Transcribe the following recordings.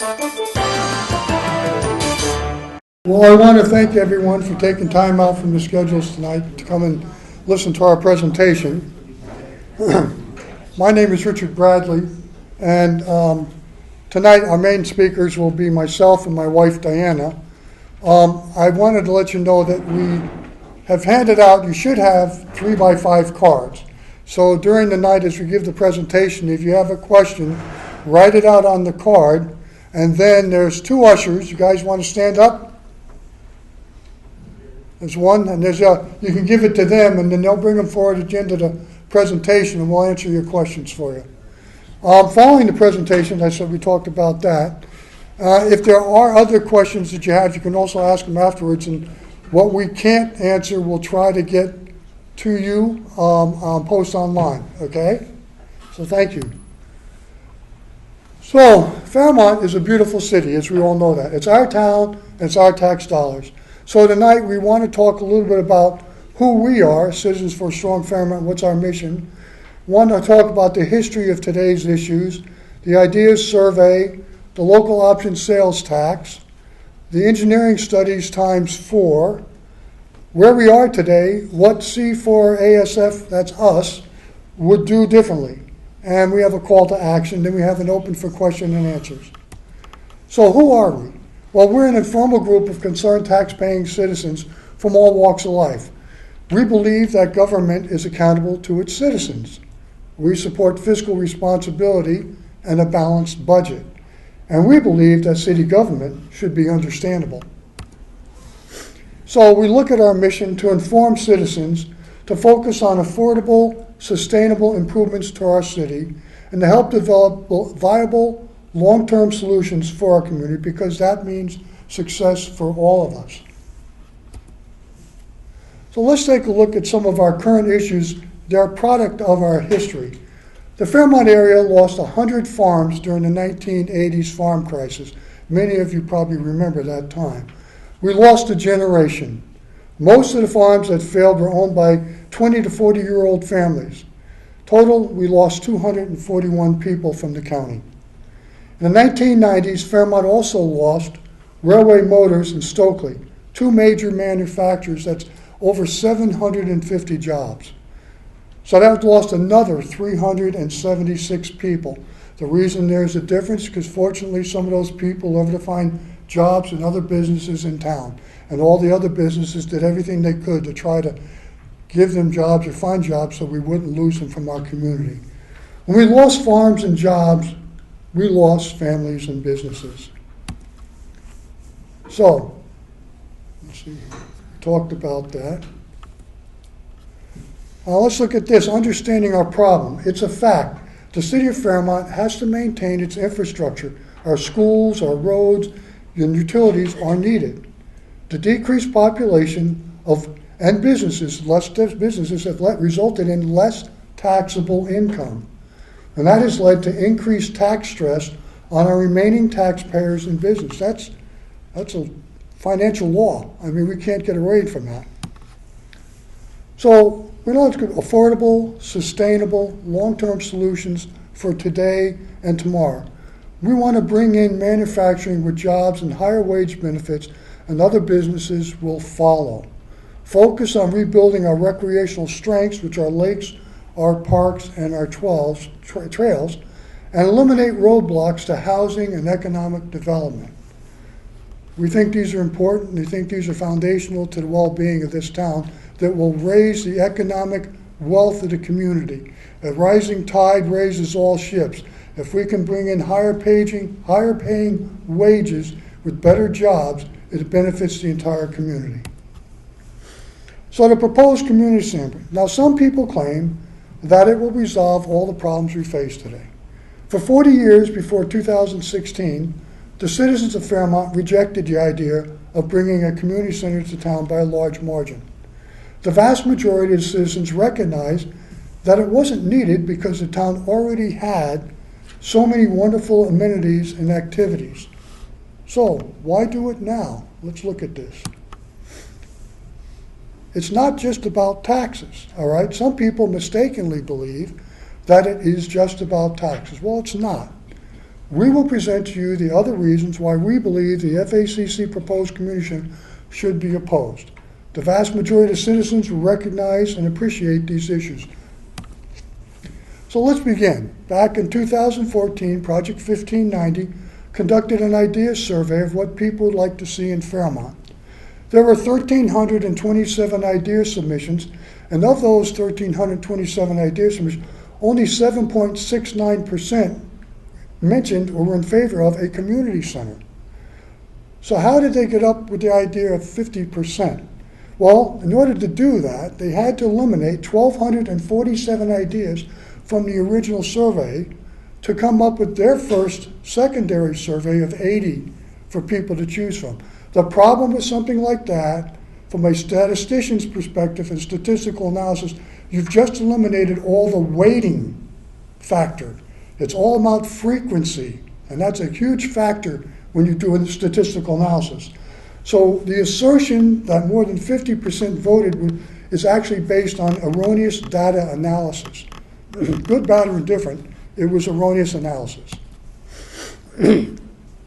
Well, I want to thank everyone for taking time out from your schedules tonight to come and listen to our presentation. My name is Richard Bradley, and tonight our main speakers will be myself and my wife Diana. I wanted to let you know that we have handed out, you should have 3x5 cards. So during the night as we give the presentation, if you have a question, write it out on the card, and then there's two ushers. You guys want to stand up? There's one, and you can give it to them, and then they'll bring them forward at the end of the presentation, and we'll answer your questions for you. Following the presentation, I said we talked about that. If there are other questions that you have, you can also ask them afterwards, and what we can't answer, we'll try to get to you post online, okay? So thank you. So Fairmont is a beautiful city, as we all know that. It's our town, and it's our tax dollars. So tonight we want to talk a little bit about who we are, Citizens for a Strong Fairmont, what's our mission. Want to talk about the history of today's issues, the ideas survey, the local option sales tax, the engineering studies ×4, where we are today, what C4ASF, that's us, would do differently. And we have a call to action, then we have an open for question and answers. So who are we? Well, we're an informal group of concerned tax-paying citizens from all walks of life. We believe that government is accountable to its citizens. We support fiscal responsibility and a balanced budget. And we believe that city government should be understandable. So we look at our mission to inform citizens to focus on affordable, sustainable improvements to our city and to help develop viable long-term solutions for our community, because that means success for all of us. So let's take a look at some of our current issues. They're a product of our history. The Fairmont area lost 100 farms during the 1980s farm crisis. Many of you probably remember that time. We lost a generation. Most of the farms that failed were owned by 20 to 40-year-old families. Total, we lost 241 people from the county. In the 1990s, Fairmont also lost Railway Motors and Stokely, two major manufacturers. That's over 750 jobs. So that lost another 376 people. The reason there's a difference is because fortunately some of those people were able to find jobs in other businesses in town. And all the other businesses did everything they could to try to give them jobs or find jobs so we wouldn't lose them from our community. When we lost farms and jobs, we lost families and businesses. So, let's see, talked about that. Now let's look at this, understanding our problem. It's a fact. The city of Fairmont has to maintain its infrastructure. Our schools, our roads, and utilities are needed. The decreased population and businesses, less businesses have resulted in less taxable income. And that has led to increased tax stress on our remaining taxpayers and business. That's a financial law. I mean, we can't get away from that. So we know it's affordable, sustainable, long-term solutions for today and tomorrow. We want to bring in manufacturing with jobs and higher wage benefits, and other businesses will follow. Focus on rebuilding our recreational strengths, which are lakes, our parks, and our trails, and eliminate roadblocks to housing and economic development. We think these are important. We think these are foundational to the well-being of this town that will raise the economic wealth of the community. A rising tide raises all ships. If we can bring in higher paying wages with better jobs, it benefits the entire community. So the proposed community center. Now some people claim that it will resolve all the problems we face today. For 40 years before 2016, the citizens of Fairmont rejected the idea of bringing a community center to town by a large margin. The vast majority of the citizens recognized that it wasn't needed because the town already had so many wonderful amenities and activities. So why do it now? Let's look at this. It's not just about taxes, all right? Some people mistakenly believe that it is just about taxes. Well, it's not. we will present to you the other reasons why we believe the FACC proposed community should be opposed. The vast majority of citizens will recognize and appreciate these issues. So let's begin. Back in 2014, Project 1590 conducted an idea survey of what people would like to see in Fairmont. There were 1,327 idea submissions, and of those 1,327 idea submissions, only 7.69% mentioned or were in favor of a community center. So how did they get up with the idea of 50%? Well, in order to do that, they had to eliminate 1,247 ideas from the original survey to come up with their first secondary survey of 80 for people to choose from. The problem with something like that, from a statistician's perspective and statistical analysis, you've just eliminated all the weighting factor. It's all about frequency, and that's a huge factor when you're doing statistical analysis. So the assertion that more than 50% voted is actually based on erroneous data analysis. Good, bad, or indifferent, it was erroneous analysis.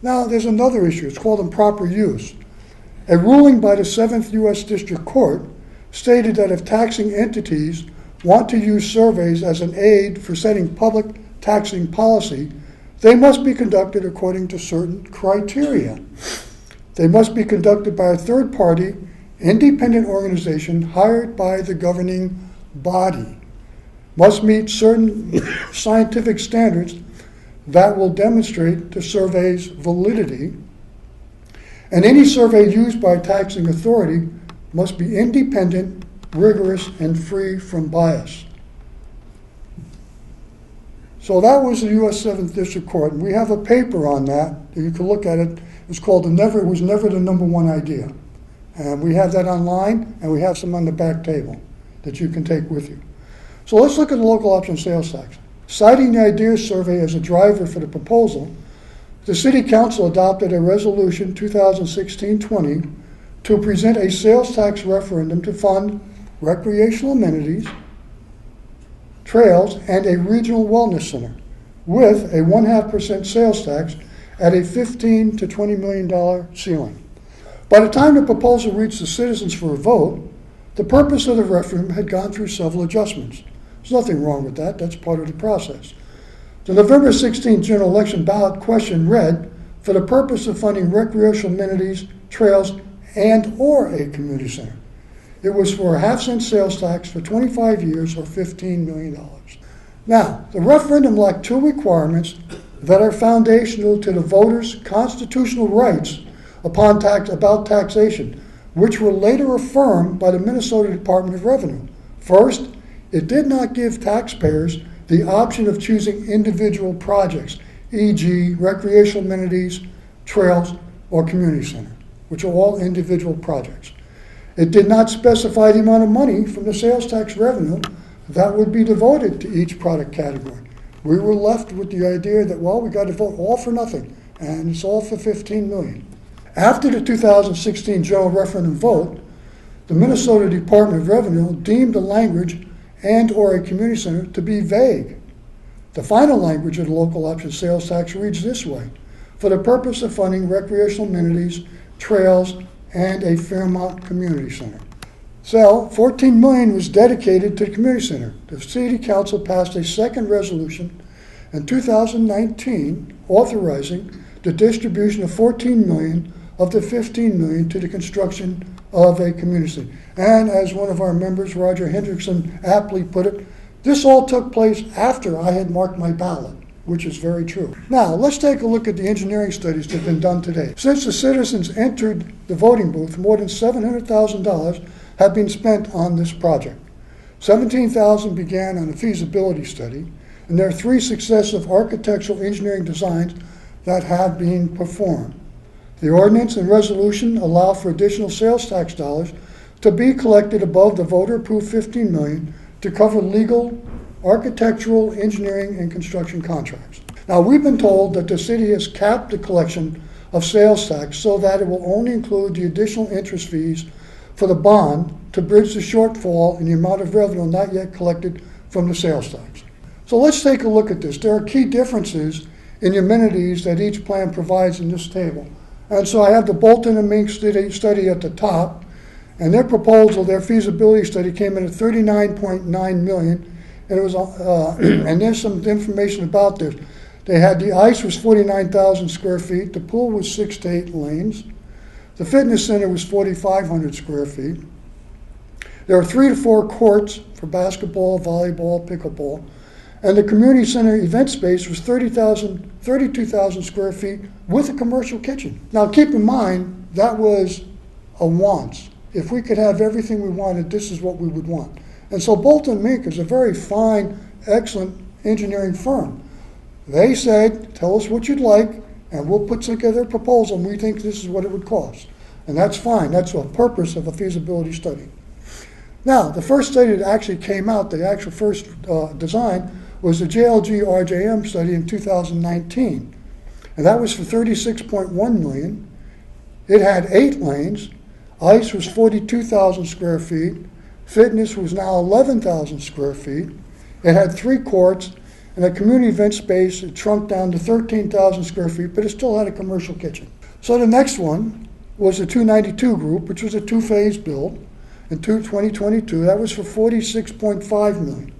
Now, there's another issue. It's called improper use. A ruling by the 7th U.S. District Court stated that if taxing entities want to use surveys as an aid for setting public taxing policy, they must be conducted according to certain criteria. They must be conducted by a third-party, independent organization hired by the governing body, must meet certain scientific standards that will demonstrate the survey's validity, and any survey used by a taxing authority must be independent, rigorous, and free from bias. So that was the U.S. 7th District Court, and we have a paper on that. You can look at it. It's called It Was Never the Number One Idea. And we have that online, and we have some on the back table that you can take with you. So let's look at the local option sales tax. Citing the idea survey as a driver for the proposal, the City Council adopted a resolution 2016-20 to present a sales tax referendum to fund recreational amenities, trails, and a regional wellness center with a 0.5% sales tax at a $15 to $20 million ceiling. By the time the proposal reached the citizens for a vote, the purpose of the referendum had gone through several adjustments. There's nothing wrong with that. That's part of the process. The November 16th general election ballot question read, for the purpose of funding recreational amenities, trails, and or a community center. It was for a half-cent sales tax for 25 years or $15 million. Now, the referendum lacked two requirements that are foundational to the voters' constitutional rights about taxation, which were later affirmed by the Minnesota Department of Revenue. First, it did not give taxpayers the option of choosing individual projects, e.g. recreational amenities, trails, or community center, which are all individual projects. It did not specify the amount of money from the sales tax revenue that would be devoted to each product category. We were left with the idea that, well, we got to vote all for nothing, and it's all for $15 million. After the 2016 general referendum vote, the Minnesota Department of Revenue deemed the language and or a community center to be vague. The final language of the local option sales tax reads this way: for the purpose of funding recreational amenities, trails, and a Fairmont community center. So $14 million was dedicated to the community center. The City Council passed a second resolution in 2019 authorizing the distribution of $14 million of the $15 million to the construction of a community center. And as one of our members, Roger Hendrickson, aptly put it, this all took place after I had marked my ballot, which is very true. Now, let's take a look at the engineering studies that have been done today. Since the citizens entered the voting booth, more than $700,000 have been spent on this project. $17,000 began on a feasibility study, and there are 3 successive architectural engineering designs that have been performed. The ordinance and resolution allow for additional sales tax dollars to be collected above the voter-approved $15 million to cover legal, architectural, engineering, and construction contracts. Now, we've been told that the city has capped the collection of sales tax so that it will only include the additional interest fees for the bond to bridge the shortfall in the amount of revenue not yet collected from the sales tax. So let's take a look at this. There are key differences in the amenities that each plan provides in this table. And so I have the Bolton and Mink study at the top, and their proposal, their feasibility study came in at $39.9 million, and it was and there's some information about this. They had the ice was 49,000 square feet, the pool was 6 to 8 lanes, the fitness center was 4,500 square feet. There are 3 to 4 courts for basketball, volleyball, pickleball, and the community center event space was 32,000 square feet with a commercial kitchen. Now keep in mind, that was a want. If we could have everything we wanted, this is what we would want. And so Bolton Mink is a very fine, excellent engineering firm. They said, tell us what you'd like, and we'll put together a proposal, and we think this is what it would cost. And that's fine. That's the purpose of a feasibility study. Now, the first study that actually came out, the actual first design, was the JLG RJM study in 2019. And that was for $36.1 million. It had 8 lanes. Ice was 42,000 square feet. Fitness was now 11,000 square feet. It had 3 courts, and a community event space. It shrunk down to 13,000 square feet, but it still had a commercial kitchen. So the next one was the 292 group, which was a 2-phase build in 2022. That was for $46.5 million.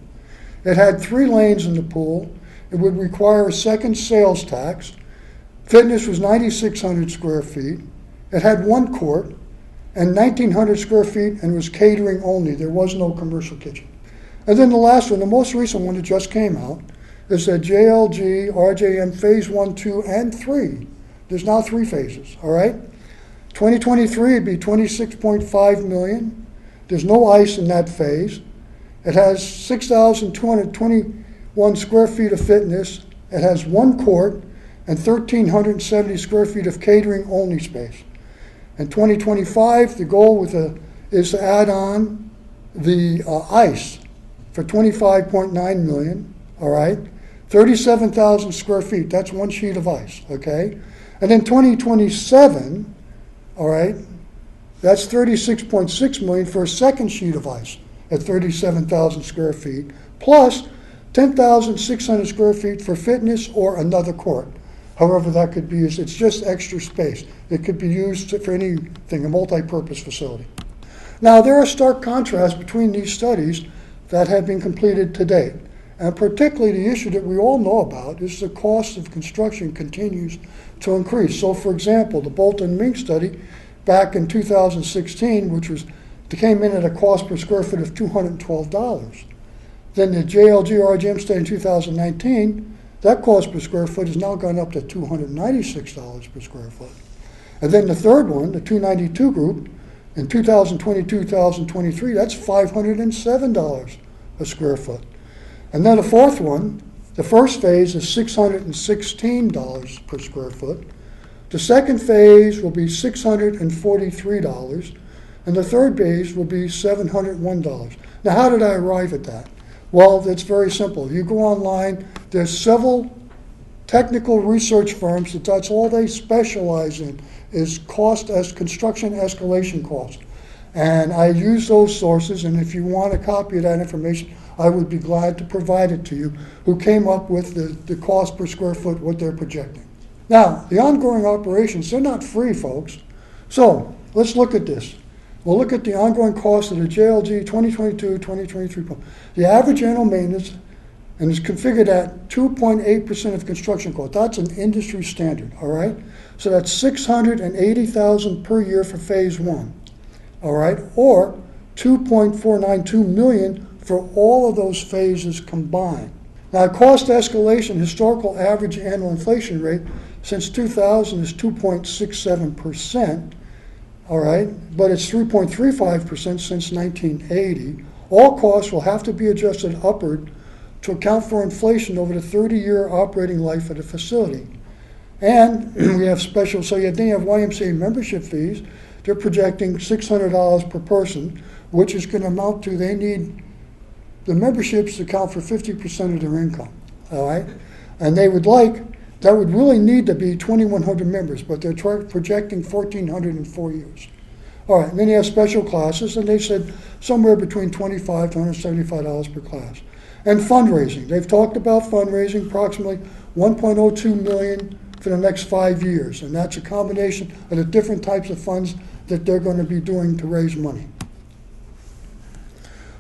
It had 3 lanes in the pool. It would require a second sales tax. Fitness was 9,600 square feet. It had 1 court and 1,900 square feet, and was catering only. There was no commercial kitchen. And then the last one, the most recent one that just came out, is the JLG RJM Phase 1, 2, and 3. There's now 3 phases, all right? 2023 would be $26.5 million. There's no ice in that phase. It has 6,221 square feet of fitness. It has 1 court and 1,370 square feet of catering only space. In 2025, the goal is to add on the ice for $25.9 million, all right? 37,000 square feet, that's 1 sheet of ice, okay? And then 2027, all right, that's $36.6 million for a second sheet of ice at 37,000 square feet, plus 10,600 square feet for fitness or another court. However that could be used, it's just extra space. It could be used for anything, a multi-purpose facility. Now, there are stark contrasts between these studies that have been completed to date. And particularly the issue that we all know about is the cost of construction continues to increase. So, for example, the Bolton Mink study back in 2016, which came in at a cost per square foot of $212. Then the JLG RGM study in 2019, that cost per square foot has now gone up to $296 per square foot. And then the third one, the 292 group, in 2022-2023, that's $507 a square foot. And then the fourth one, the first phase is $616 per square foot. The second phase will be $643, and the third phase will be $701. Now, how did I arrive at that? Well, it's very simple. You go online, there's several technical research firms that's all they specialize in is construction escalation costs. And I use those sources, and if you want a copy of that information, I would be glad to provide it to you, who came up with the cost per square foot, what they're projecting. Now, the ongoing operations, they're not free, folks. So let's look at this. We'll look at the ongoing cost of the JLG 2022-2023. The average annual maintenance and is configured at 2.8% of construction cost. That's an industry standard, all right? So that's $680,000 per year for phase 1, all right? Or $2.492 million for all of those phases combined. Now, cost escalation, historical average annual inflation rate since 2000 is 2.67%, all right? But it's 3.35% since 1980. All costs will have to be adjusted upward to account for inflation over the 30-year operating life of the facility. And we have special, so then you have YMCA membership fees. They're projecting $600 per person, which is going to amount to, they need the memberships to account for 50% of their income, all right? And they would that would really need to be 2,100 members, but they're projecting 1,400 in 4 years. All right, and then you have special classes, and they said somewhere between $25 to $175 per class. And fundraising, they've talked about fundraising, approximately $1.02 million for the next 5 years. And that's a combination of the different types of funds that they're going to be doing to raise money.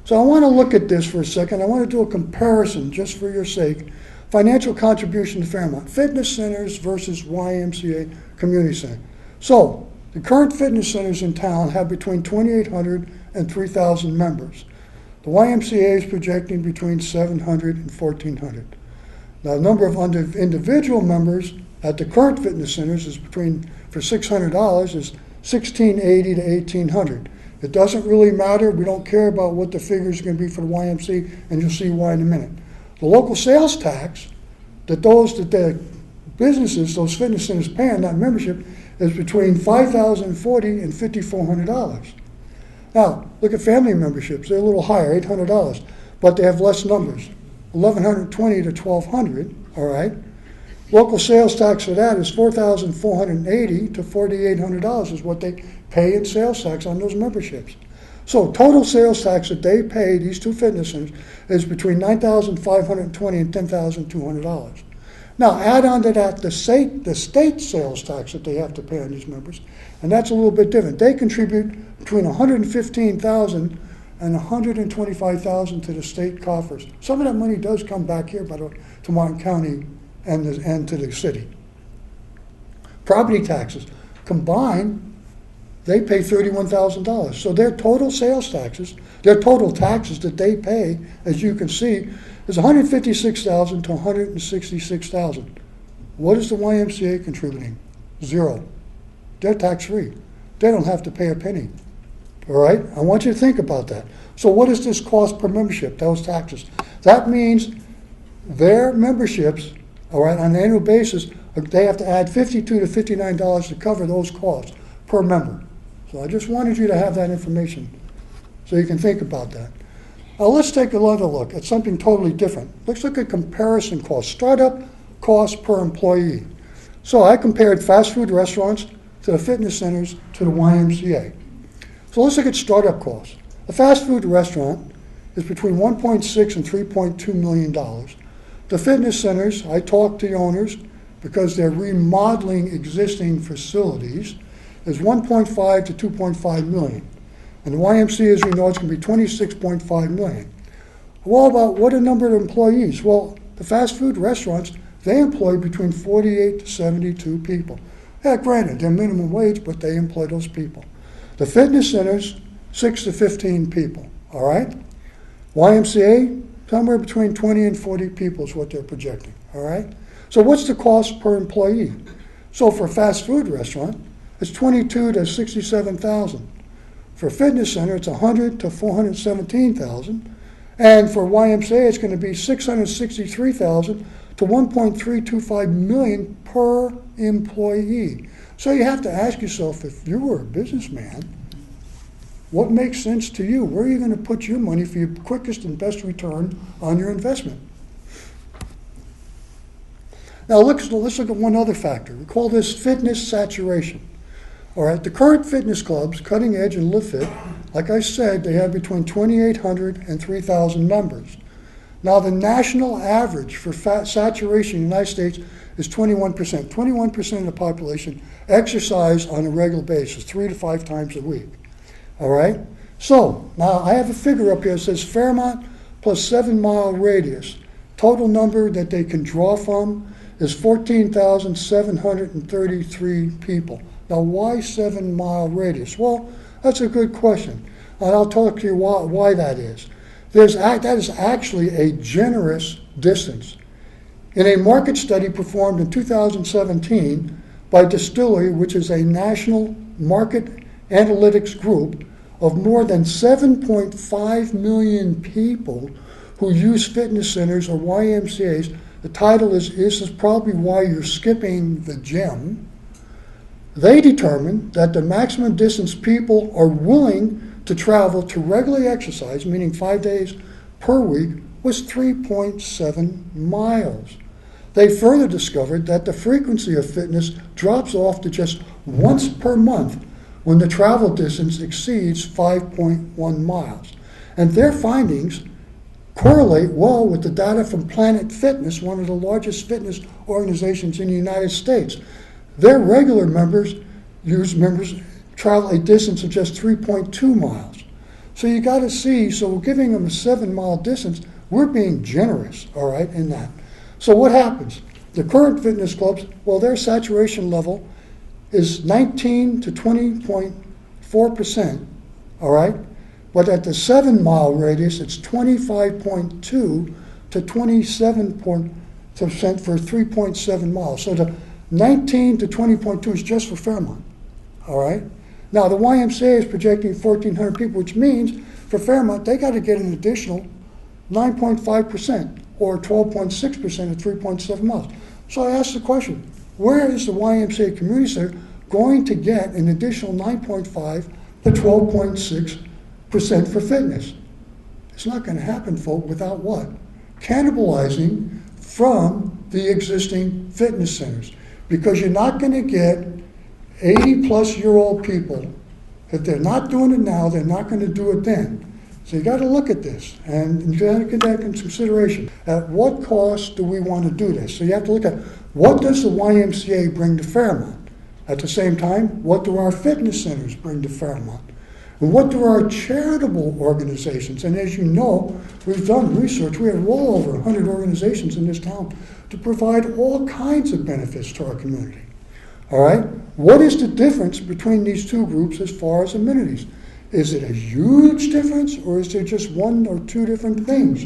So I want to look at this for a second. I want to do a comparison, just for your sake. Financial contribution to Fairmont. Fitness centers versus YMCA community center. So the current fitness centers in town have between 2,800 and 3,000 members. The YMCA is projecting between 700 and 1,400. Now, the number of individual members at the current fitness centers is for $600 is 1,680 to 1,800. It doesn't really matter. We don't care about what the figures are going to be for the YMCA, and you'll see why in a minute. The local sales tax that the businesses, those fitness centers pay on that membership is between $5,040 and $5,400. Now, look at family memberships. They're a little higher, $800, but they have less numbers, 1,120 to 1,200, all right? Local sales tax for that is $4,480 to $4,800 is what they pay in sales tax on those memberships. So total sales tax that they pay, these two fitness centers, is between $9,520 and $10,200. Now, add on to that the state sales tax that they have to pay on these members, and that's a little bit different. They contribute between $115,000 and $125,000 to the state coffers. Some of that money does come back here, by the way, to Martin County and to the city. Property taxes combined, they pay $31,000. So their total sales taxes, their total taxes that they pay, as you can see, is $156,000 to $166,000. What is the YMCA contributing? Zero. They're tax-free. They don't have to pay a penny. All right? I want you to think about that. So what does this cost per membership, those taxes? That means their memberships, all right, on an annual basis, they have to add $52 to $59 to cover those costs per member. So I just wanted you to have that information so you can think about that. Now let's take another look at something totally different. Let's look at comparison costs, startup costs per employee. So I compared fast food restaurants to the fitness centers to the YMCA. So let's look at startup costs. A fast food restaurant is between $1.6 and $3.2 million. The fitness centers, I talked to the owners because they're remodeling existing facilities, is $1.5 to $2.5 million. And the YMCA, as you know, it's going to be $26.5 million. Well, about what a number of employees? Well, the fast food restaurants, they employ between 48 to 72 people. Yeah, granted, they're minimum wage, but they employ those people. The fitness centers, 6 to 15 people, all right? YMCA, somewhere between 20 and 40 people is what they're projecting, all right? So what's the cost per employee? So for a fast food restaurant, it's $22,000 to $67,000. For a fitness center, it's $100,000 to $417,000. And for YMCA, it's going to be $663,000 to $1.325 million per employee. So you have to ask yourself, if you were a businessman, what makes sense to you? Where are you going to put your money for your quickest and best return on your investment? Now let's look at one other factor. We call this fitness saturation. All right, the current fitness clubs, Cutting Edge and Live Fit, like I said, they have between 2,800 and 3,000 members. Now, the national average for saturation in the United States is 21%. 21% of the population exercise on a regular basis, 3 to 5 times a week. All right? So, now I have a figure up here that says Fairmont plus 7-mile radius. Total number that they can draw from is 14,733 people. Now, why 7-mile radius? Well, that's a good question, and I'll talk to you why that is. That is actually a generous distance. In a market study performed in 2017 by Distillery, which is a national market analytics group of more than 7.5 million people who use fitness centers or YMCAs, the title is "This is probably why you're skipping the gym." They determined that the maximum distance people are willing to travel to regularly exercise, meaning 5 days per week, was 3.7 miles. They further discovered that the frequency of fitness drops off to just once per month when the travel distance exceeds 5.1 miles. And their findings correlate well with the data from Planet Fitness, one of the largest fitness organizations in the United States. Their regular members travel a distance of just 3.2 miles. So you got to see, so we're giving them a 7-mile distance. We're being generous, all right, in that. So what happens? The current fitness clubs, well, their saturation level is 19 to 20.4%, all right? But at the 7-mile radius, it's 25.2 to 27% for 3.7 miles. So the 19 to 20.2 is just for Fairmont, all right? Now, the YMCA is projecting 1,400 people, which means for Fairmont, they got to get an additional 9.5% or 12.6% at 3.7 miles. So I asked the question, where is the YMCA Community Center going to get an additional 9.5 to 12.6% for fitness? It's not going to happen, folks, without what? Cannibalizing from the existing fitness centers. Because you're not going to get 80-plus-year-old people. If they're not doing it now, they're not going to do it then. So you got to look at this, and you got to get that into consideration. At what cost do we want to do this? So you have to look at what does the YMCA bring to Fairmont? At the same time, what do our fitness centers bring to Fairmont? And what do our charitable organizations? And as you know, we've done research. We have well over 100 organizations in this town to provide all kinds of benefits to our community. All right? What is the difference between these two groups as far as amenities? Is it a huge difference, or is there just one or two different things?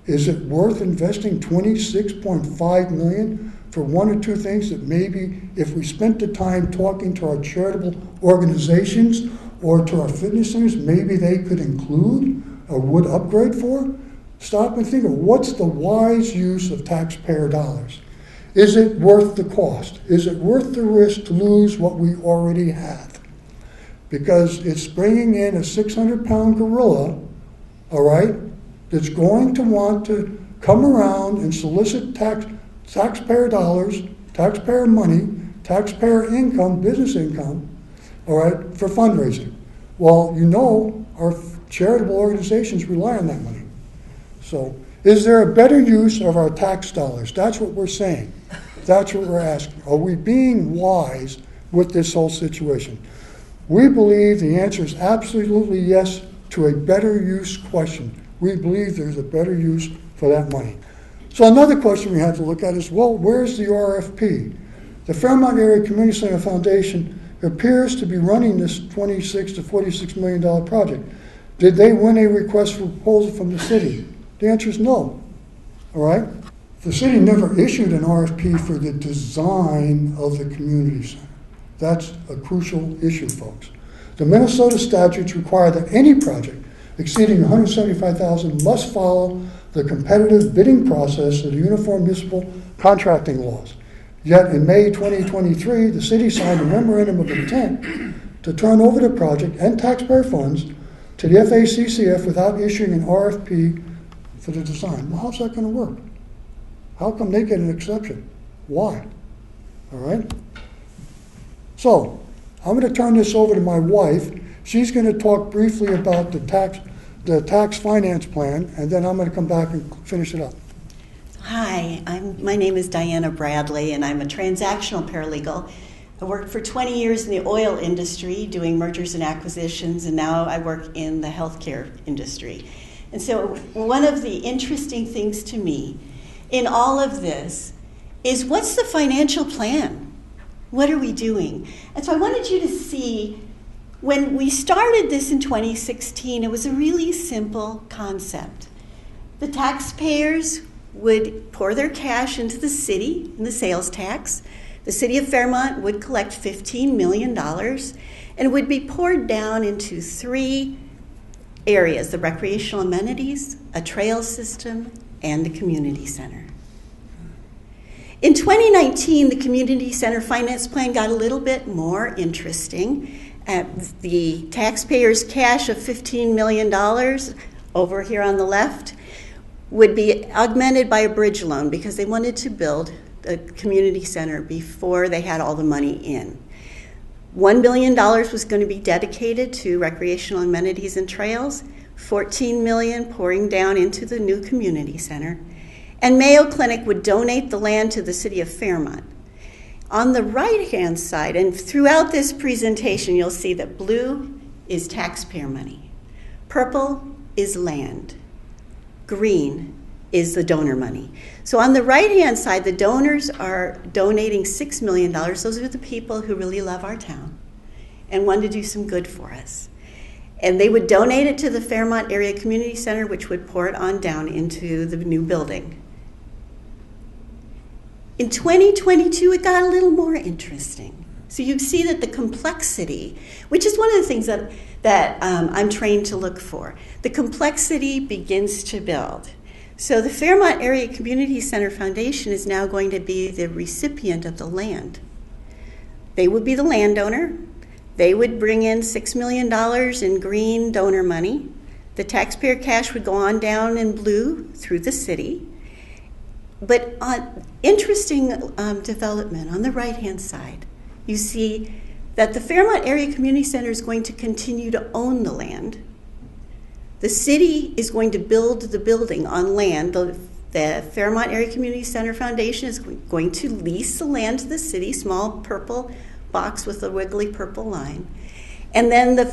Is it worth investing $26.5 million for one or two things that maybe if we spent the time talking to our charitable organizations or to our fitness centers, maybe they could include or would upgrade for? Stop and think of what's the wise use of taxpayer dollars. Is it worth the cost? Is it worth the risk to lose what we already have? Because it's bringing in a 600-pound gorilla, all right, that's going to want to come around and solicit taxpayer dollars, taxpayer money, taxpayer income, business income, all right, for fundraising. Well, you know our charitable organizations rely on that money. So is there a better use of our tax dollars? That's what we're saying. That's what we're asking. Are we being wise with this whole situation? We believe the answer is absolutely yes to a better use question. We believe there's a better use for that money. So another question we have to look at is, well, where's the RFP? The Fairmont Area Community Center Foundation appears to be running this $26 to $46 million project. Did they win a request for proposal from the city? The answer is no. All right? The city never issued an RFP for the design of the community center. That's a crucial issue, folks. The Minnesota statutes require that any project exceeding $175,000 must follow the competitive bidding process of the Uniform Municipal Contracting Laws. Yet in May 2023, the city signed a memorandum of intent to turn over the project and taxpayer funds to the FACCF without issuing an RFP for the design. Well, how's that going to work? How come they get an exception? Why? All right? So, I'm going to turn this over to my wife. She's going to talk briefly about the tax finance plan, and then I'm going to come back and finish it up. Hi, my name is Diana Bradley, and I'm a transactional paralegal. I worked for 20 years in the oil industry doing mergers and acquisitions, and now I work in the healthcare industry. And so one of the interesting things to me in all of this is, what's the financial plan? What are we doing? And so I wanted you to see, when we started this in 2016, it was a really simple concept. The taxpayers would pour their cash into the city in the sales tax. The city of Fairmont would collect $15 million, and it would be poured down into three areas: the recreational amenities, a trail system, and the community center. In 2019, the community center finance plan got a little bit more interesting. The taxpayers' cash of $15 million over here on the left would be augmented by a bridge loan because they wanted to build a community center before they had all the money in. $1 billion was going to be dedicated to recreational amenities and trails. $14 million pouring down into the new community center, and Mayo Clinic would donate the land to the city of Fairmont. On the right-hand side, and throughout this presentation, you'll see that blue is taxpayer money, purple is land, green is the donor money. So on the right-hand side, the donors are donating $6 million. Those are the people who really love our town and want to do some good for us. And they would donate it to the Fairmont Area Community Center, which would pour it on down into the new building. In 2022, it got a little more interesting. So you see that the complexity, which is one of the things that I'm trained to look for, the complexity begins to build. So the Fairmont Area Community Center Foundation is now going to be the recipient of the land. They would be the landowner. They would bring in $6 million in green donor money. The taxpayer cash would go on down in blue through the city. But interesting development on the right-hand side, you see that the Fairmont Area Community Center is going to continue to own the land. The city is going to build the building on land. The Fairmont Area Community Center Foundation is going to lease the land to the city, small purple box with a wiggly purple line. And then the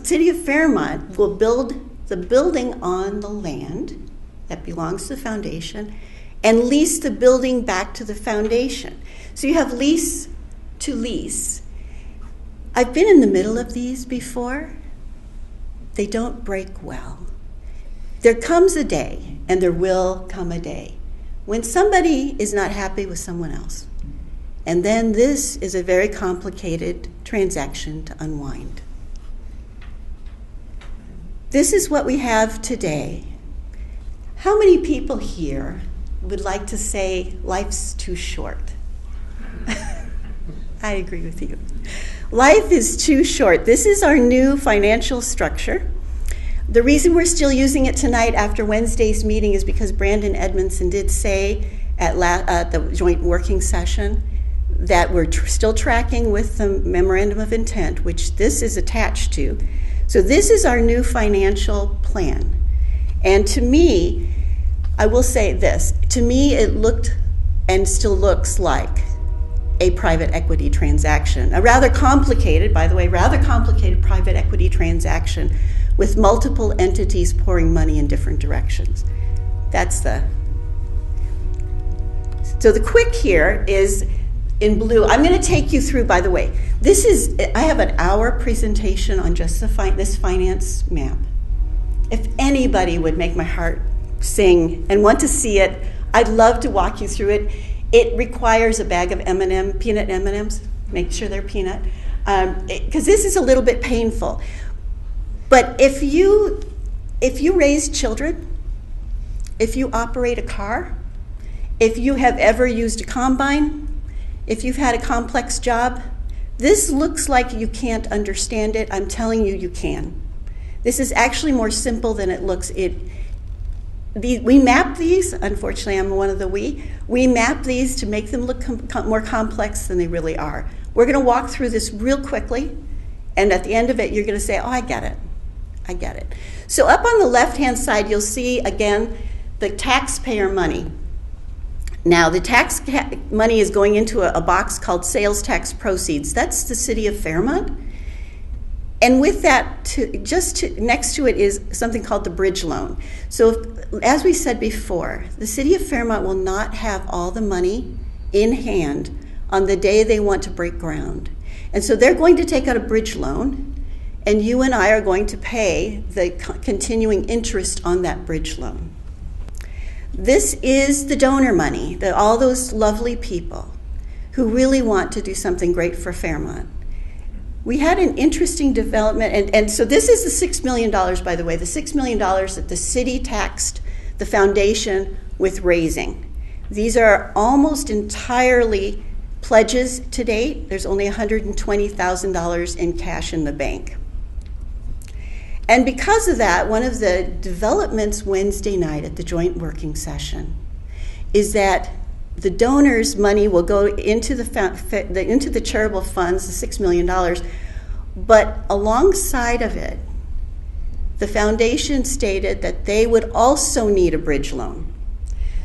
city of Fairmont will build the building on the land that belongs to the foundation and lease the building back to the foundation. So you have lease to lease. I've been in the middle of these before. They don't break well. There comes a day, and there will come a day, when somebody is not happy with someone else. And then this is a very complicated transaction to unwind. This is what we have today. How many people here would like to say life's too short? I agree with you. Life is too short. This is our new financial structure. The reason we're still using it tonight after Wednesday's meeting is because Brandon Edmondson did say at the joint working session that we're still tracking with the memorandum of intent, which this is attached to. So this is our new financial plan. And to me, I will say this, to me it looked and still looks like a private equity transaction. A rather complicated, by the way, private equity transaction with multiple entities pouring money in different directions. So the quick here is in blue. I'm going to take you through, by the way, I have an hour presentation on just this finance map. If anybody would make my heart sing and want to see it, I'd love to walk you through it. It requires a bag of peanut M&Ms. Make sure they're peanut, because this is a little bit painful. But if you raise children, if you operate a car, if you have ever used a combine, if you've had a complex job, this looks like you can't understand it. I'm telling you, you can. This is actually more simple than it looks. We map these, unfortunately I'm one of the we map these to make them look more complex than they really are. We're going to walk through this real quickly, and at the end of it you're going to say, oh, I get it. So up on the left-hand side you'll see, again, the taxpayer money. Now the tax money is going into a box called sales tax proceeds. That's the city of Fairmont. And with that, next to it is something called the bridge loan. So as we said before, the city of Fairmont will not have all the money in hand on the day they want to break ground. And so they're going to take out a bridge loan, and you and I are going to pay the continuing interest on that bridge loan. This is the donor money, all those lovely people who really want to do something great for Fairmont. We had an interesting development, and so this is the $6 million, by the way, the $6 million that the city taxed the foundation with raising. These are almost entirely pledges to date. There's only $120,000 in cash in the bank. And because of that, one of the developments Wednesday night at the joint working session is that the donors' money will go into the charitable funds, the $6 million, but alongside of it, the foundation stated that they would also need a bridge loan.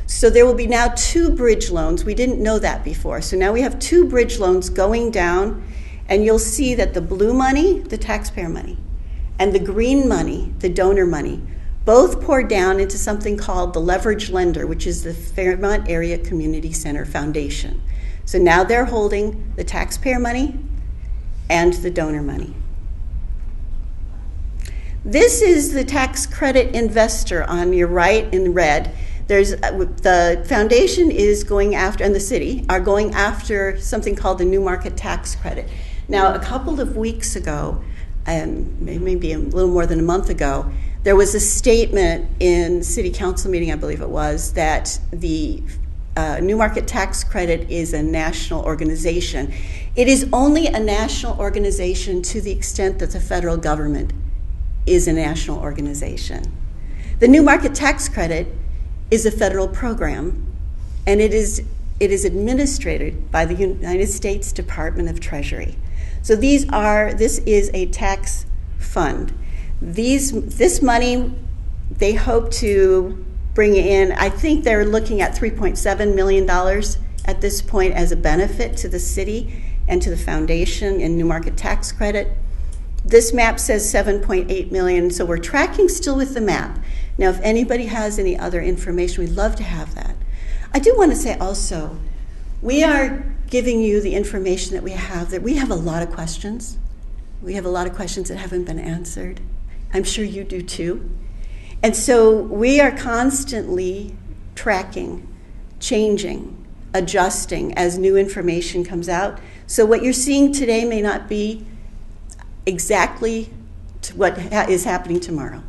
So there will be now 2 bridge loans. We didn't know that before. So now we have 2 bridge loans going down, and you'll see that the blue money, the taxpayer money, and the green money, the donor money, both pour down into something called the leverage lender, which is the Fairmont Area Community Center Foundation. So now they're holding the taxpayer money and the donor money. This is the tax credit investor on your right in red. There's the foundation is going after, and the city are going after something called the new market tax credit. Now, a couple of weeks ago, maybe a little more than a month ago, there was a statement in city council meeting, I believe it was, that the new market tax credit is a national organization. It is only a national organization to the extent that the federal government is a national organization. The new market tax credit is a federal program, and it is administered by the United States Department of Treasury. So this is a tax fund. This money, they hope to bring in, I think they're looking at $3.7 million at this point as a benefit to the city and to the foundation in new market tax credit. This map says $7.8 million, so we're tracking still with the map. Now, if anybody has any other information, we'd love to have that. I do want to say also, we are giving you the information that we have a lot of questions. We have a lot of questions that haven't been answered. I'm sure you do too. And so we are constantly tracking, changing, adjusting as new information comes out. So what you're seeing today may not be exactly what is happening tomorrow,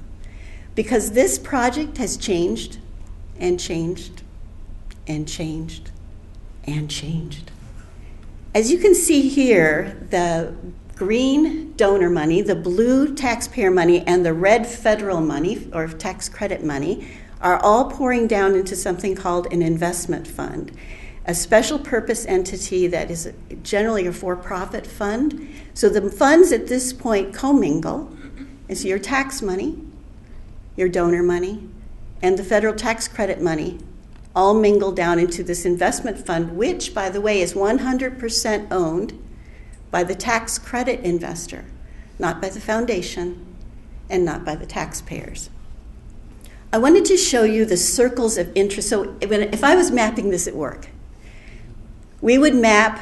because this project has changed and changed and changed and changed. As you can see here, the green donor money, the blue taxpayer money, and the red federal money or tax credit money are all pouring down into something called an investment fund, a special purpose entity that is generally a for-profit fund. So the funds at this point commingle. It's your tax money, your donor money, and the federal tax credit money all mingle down into this investment fund, which, by the way, is 100% owned by the tax credit investor, not by the foundation and not by the taxpayers. I wanted to show you the circles of interest. So if I was mapping this at work, we would map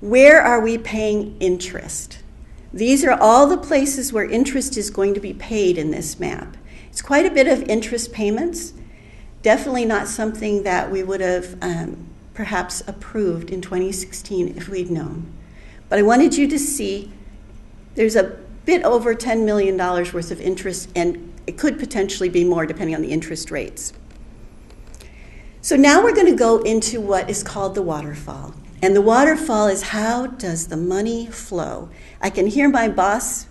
where are we paying interest. These are all the places where interest is going to be paid in this map. It's quite a bit of interest payments. Definitely not something that we would have perhaps approved in 2016 if we'd known. But I wanted you to see there's a bit over $10 million worth of interest, and it could potentially be more depending on the interest rates. So now we're going to go into what is called the waterfall. And the waterfall is, how does the money flow? I can hear my boss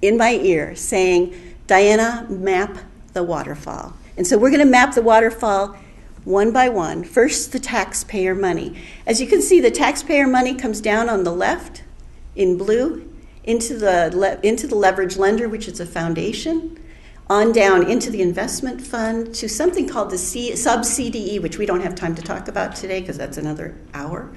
in my ear saying, Diana, map the waterfall. And so we're going to map the waterfall one by one. First, the taxpayer money. As you can see, the taxpayer money comes down on the left in blue into the leverage lender, which is a foundation, on down into the investment fund to something called the sub-CDE, which we don't have time to talk about today because that's another hour,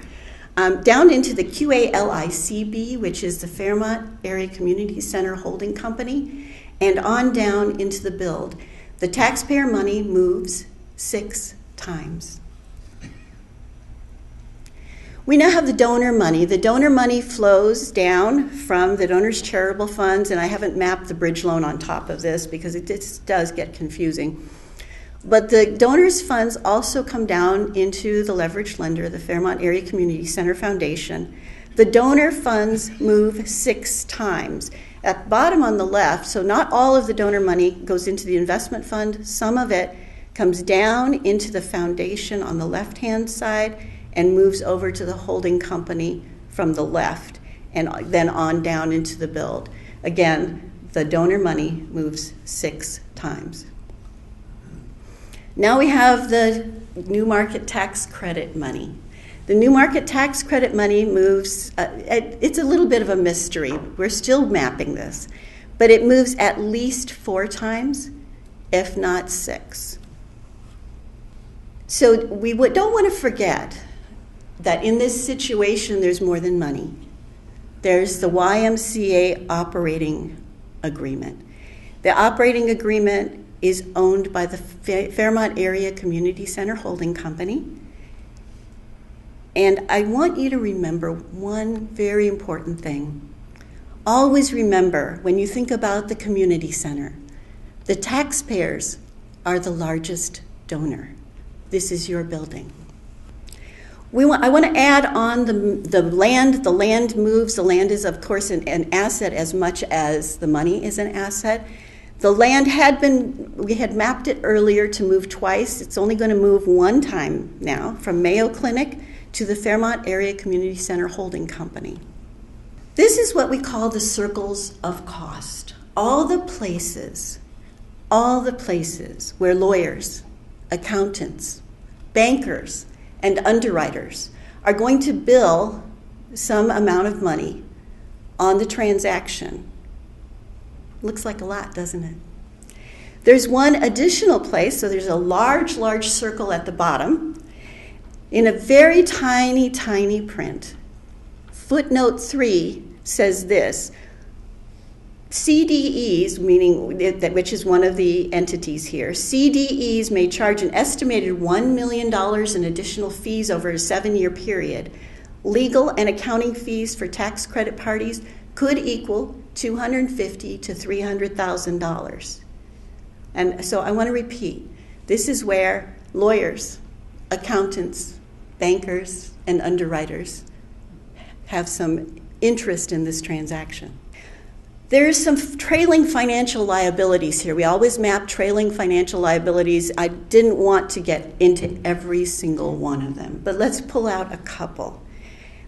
down into the QALICB, which is the Fairmont Area Community Center Holding Company, and on down into the build. The taxpayer money moves 6 times. We now have the donor money. The donor money flows down from the donors' charitable funds, and I haven't mapped the bridge loan on top of this because it just does get confusing. But the donors' funds also come down into the leverage lender, the Fairmont Area Community Center Foundation. The donor funds move 6 times. At the bottom on the left, so not all of the donor money goes into the investment fund. Some of it comes down into the foundation on the left-hand side and moves over to the holding company from the left, and then on down into the build. Again, the donor money moves 6 times. Now we have the new market tax credit money. The new market tax credit money moves, it's a little bit of a mystery. We're still mapping this. but it moves at least 4 times, if not 6. So we don't want to forget that in this situation, there's more than money. There's the YMCA operating agreement. The operating agreement is owned by the Fairmont Area Community Center Holding Company. And I want you to remember one very important thing. Always remember, when you think about the community center, the taxpayers are the largest donor. This is your building. I want to add on the land. The land moves. The land is, of course, an asset as much as the money is an asset. The land we had mapped it earlier to move twice. It's only going to move 1 time now, from Mayo Clinic to the Fairmont Area Community Center Holding Company. This is what we call the circles of cost. All the places where lawyers, accountants, bankers, and underwriters are going to bill some amount of money on the transaction. Looks like a lot, doesn't it? There's one additional place, so there's a large, large circle at the bottom. In a very tiny, tiny print, footnote 3 says this: CDEs, meaning which is one of the entities here, CDEs may charge an estimated $1 million in additional fees over a 7-year period. Legal and accounting fees for tax credit parties could equal $250,000 to $300,000. And so I want to repeat, this is where lawyers, accountants, bankers, and underwriters have some interest in this transaction. There's some trailing financial liabilities here. We always map trailing financial liabilities. I didn't want to get into every single one of them, but let's pull out a couple.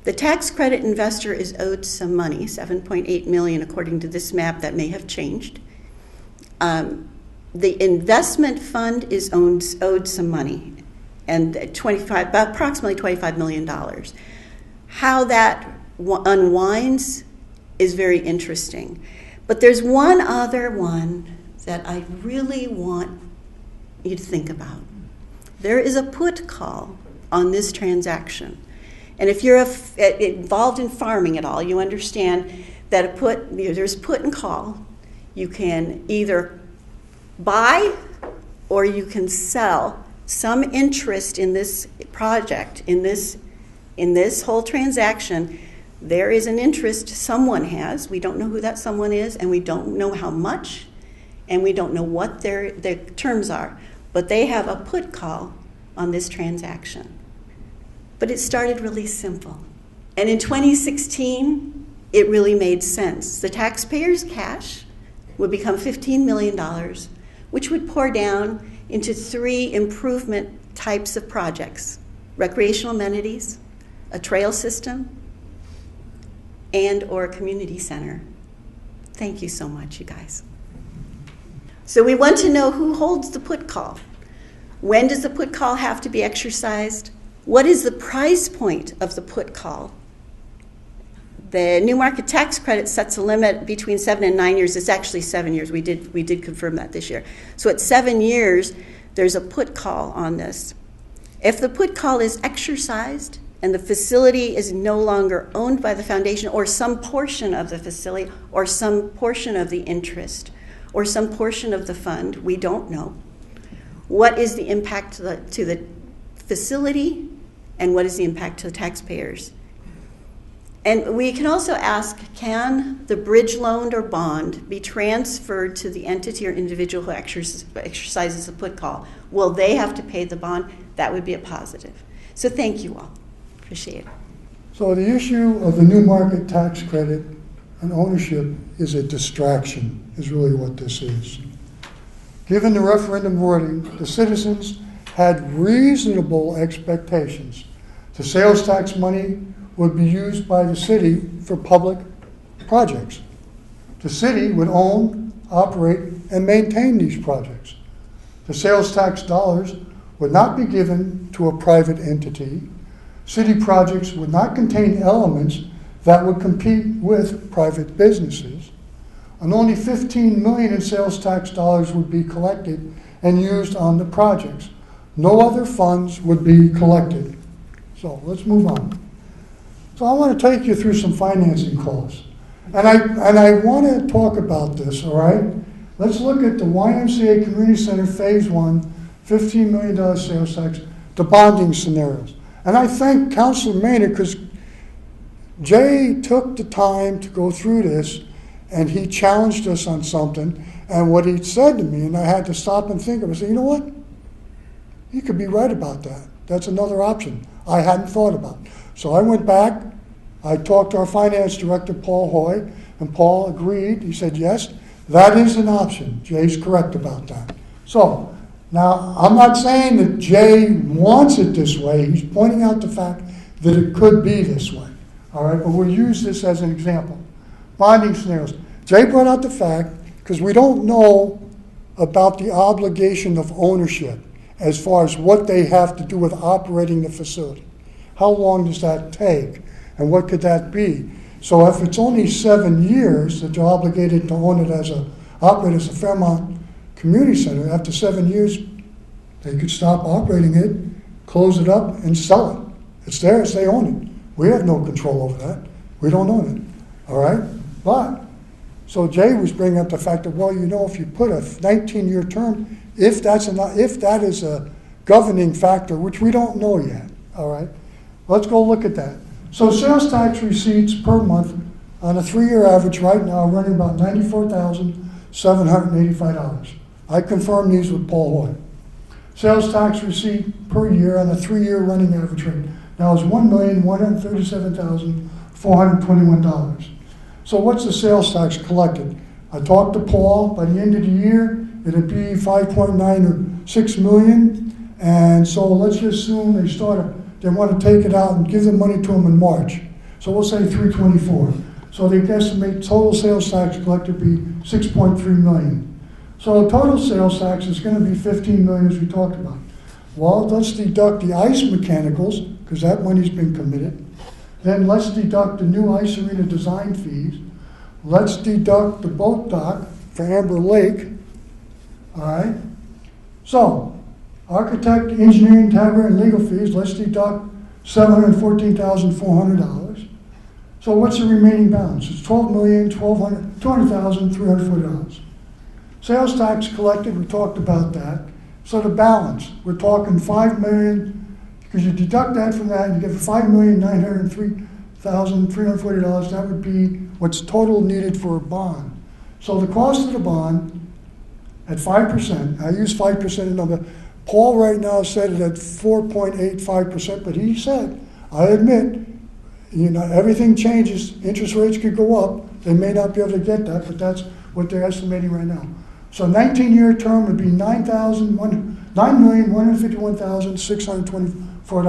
The tax credit investor is owed some money, $7.8 million according to this map. That may have changed. The investment fund is owed some money, and approximately $25 million. How that unwinds is very interesting. But there's one other one that I really want you to think about. There is a put call on this transaction. And if you're involved in farming at all, you understand that there's put and call. You can either buy or you can sell some interest in this project, in this whole transaction. There is an interest someone has. We don't know who that someone is, and we don't know how much, and we don't know what their terms are. But they have a put call on this transaction. But it started really simple. And in 2016, it really made sense. The taxpayers' cash would become $15 million, which would pour down into 3 improvement types of projects: recreational amenities, a trail system, and or a community center. Thank you so much, you guys. So we want to know who holds the put call. When does the put call have to be exercised? What is the price point of the put call? The new market tax credit sets a limit between 7 and 9 years. It's actually 7 years. We did confirm that this year. So at 7 years, there's a put call on this. If the put call is exercised and the facility is no longer owned by the foundation, or some portion of the facility, or some portion of the interest, or some portion of the fund, we don't know. What is the impact to the facility, and what is the impact to the taxpayers? And we can also ask, can the bridge loan or bond be transferred to the entity or individual who exercises the put call? Will they have to pay the bond? That would be a positive. So thank you all. Appreciate it. So the issue of the new market tax credit and ownership is a distraction, is really what this is. Given the referendum wording, the citizens had reasonable expectations. The sales tax money would be used by the city for public projects. The city would own, operate, and maintain these projects. The sales tax dollars would not be given to a private entity. City projects would not contain elements that would compete with private businesses. and only $15 million in sales tax dollars would be collected and used on the projects. No other funds would be collected. So let's move on. So I want to take you through some financing costs. And I want to talk about this, all right? Let's look at the YMCA Community Center Phase 1, $15 million sales tax, the bonding scenarios. And I thank Councilor Maynard because Jay took the time to go through this and he challenged us on something. And what he said to me, and I had to stop and think of it, I said, you know what? You could be right about that. That's another option I hadn't thought about. So I went back, I talked to our finance director, Paul Hoy, and Paul agreed. He said, yes, that is an option. Jay's correct about that. So now, I'm not saying that Jay wants it this way. He's pointing out the fact that it could be this way. All right, but we'll use this as an example. Bonding scenarios. Jay brought out the fact, because we don't know about the obligation of ownership as far as what they have to do with operating the facility. How long does that take? And what could that be? So if it's only 7 years that they're obligated to own it operate as a Fairmont Community Center, after 7 years, they could stop operating it, close it up, and sell it. It's theirs, they own it. We have no control over that. We don't own it, all right? But, so Jay was bringing up the fact that, well, you know, if you put a 19-year term, if that is a governing factor, which we don't know yet, all right? Let's go look at that. So sales tax receipts per month on a 3-year average right now are running about $94,785. I confirmed these with Paul Hoy. Sales tax receipt per year on a 3-year running average rate now is $1,137,421. So what's the sales tax collected? I talked to Paul. By the end of the year, it'd be 5.9 or 6 million. And so let's just assume they want to take it out and give the money to them in March. So we'll say 324. So they estimate total sales tax collected to be 6.3 million. So total sales tax is going to be 15 million as we talked about. Well, let's deduct the ice mechanicals, because that money's been committed. Then let's deduct the new ice arena design fees. Let's deduct the boat dock for Amber Lake. All right? So, architect, engineering, tavern, and legal fees, let's deduct $714,400. So what's the remaining balance? It's $200,340. Sales tax collected, we talked about that. So the balance, we're talking $5 million, because you deduct that from that, and you get $5,903,340. That would be what's total needed for a bond. So the cost of the bond at 5%, I use 5% a number. Paul right now said it at 4.85%, but he said, I admit, you know, everything changes. Interest rates could go up. They may not be able to get that, but that's what they're estimating right now. So 19-year term would be $9,151,624. For a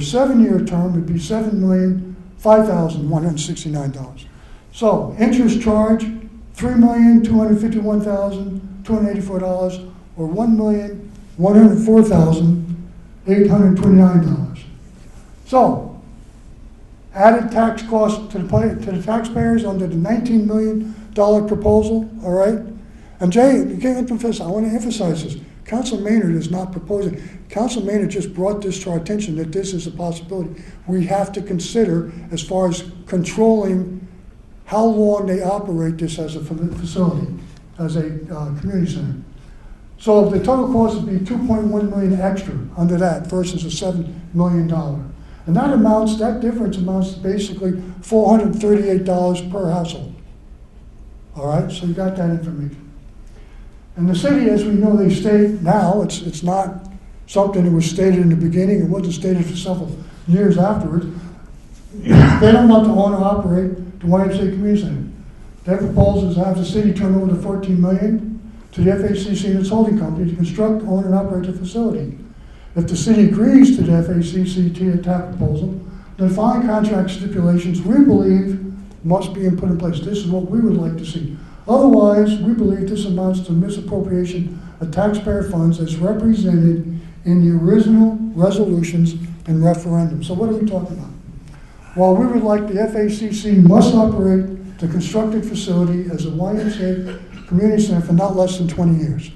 7-year term, it would be $7,005,169. So interest charge, $3,251,284, or $1,104,829. So added tax cost to the taxpayers under the $19 million proposal, all right? And Jay, I want to emphasize this. Council Maynard is not proposing. Council Maynard just brought this to our attention that this is a possibility we have to consider as far as controlling how long they operate this as a facility, as a community center. So the total cost would be $2.1 million extra under that versus a $7 million. And that difference amounts to basically $438 per household. All right, so you got that information. And the city, as we know, they state now, it's not something that was stated in the beginning, it wasn't stated for several years afterwards. They don't want to own or operate the YMCA Community Center. Their proposal is to have the city turn over the $14 million to the FACC and its holding company to construct, own, and operate the facility. If the city agrees to the FACC TAP proposal, the following contract stipulations we believe must be put in place. This is what we would like to see. Otherwise, we believe this amounts to misappropriation of taxpayer funds as represented in the original resolutions and referendum. So what are we talking about? Well, we would like the FACC must operate the constructed facility as a YMCA community center for not less than 20 years.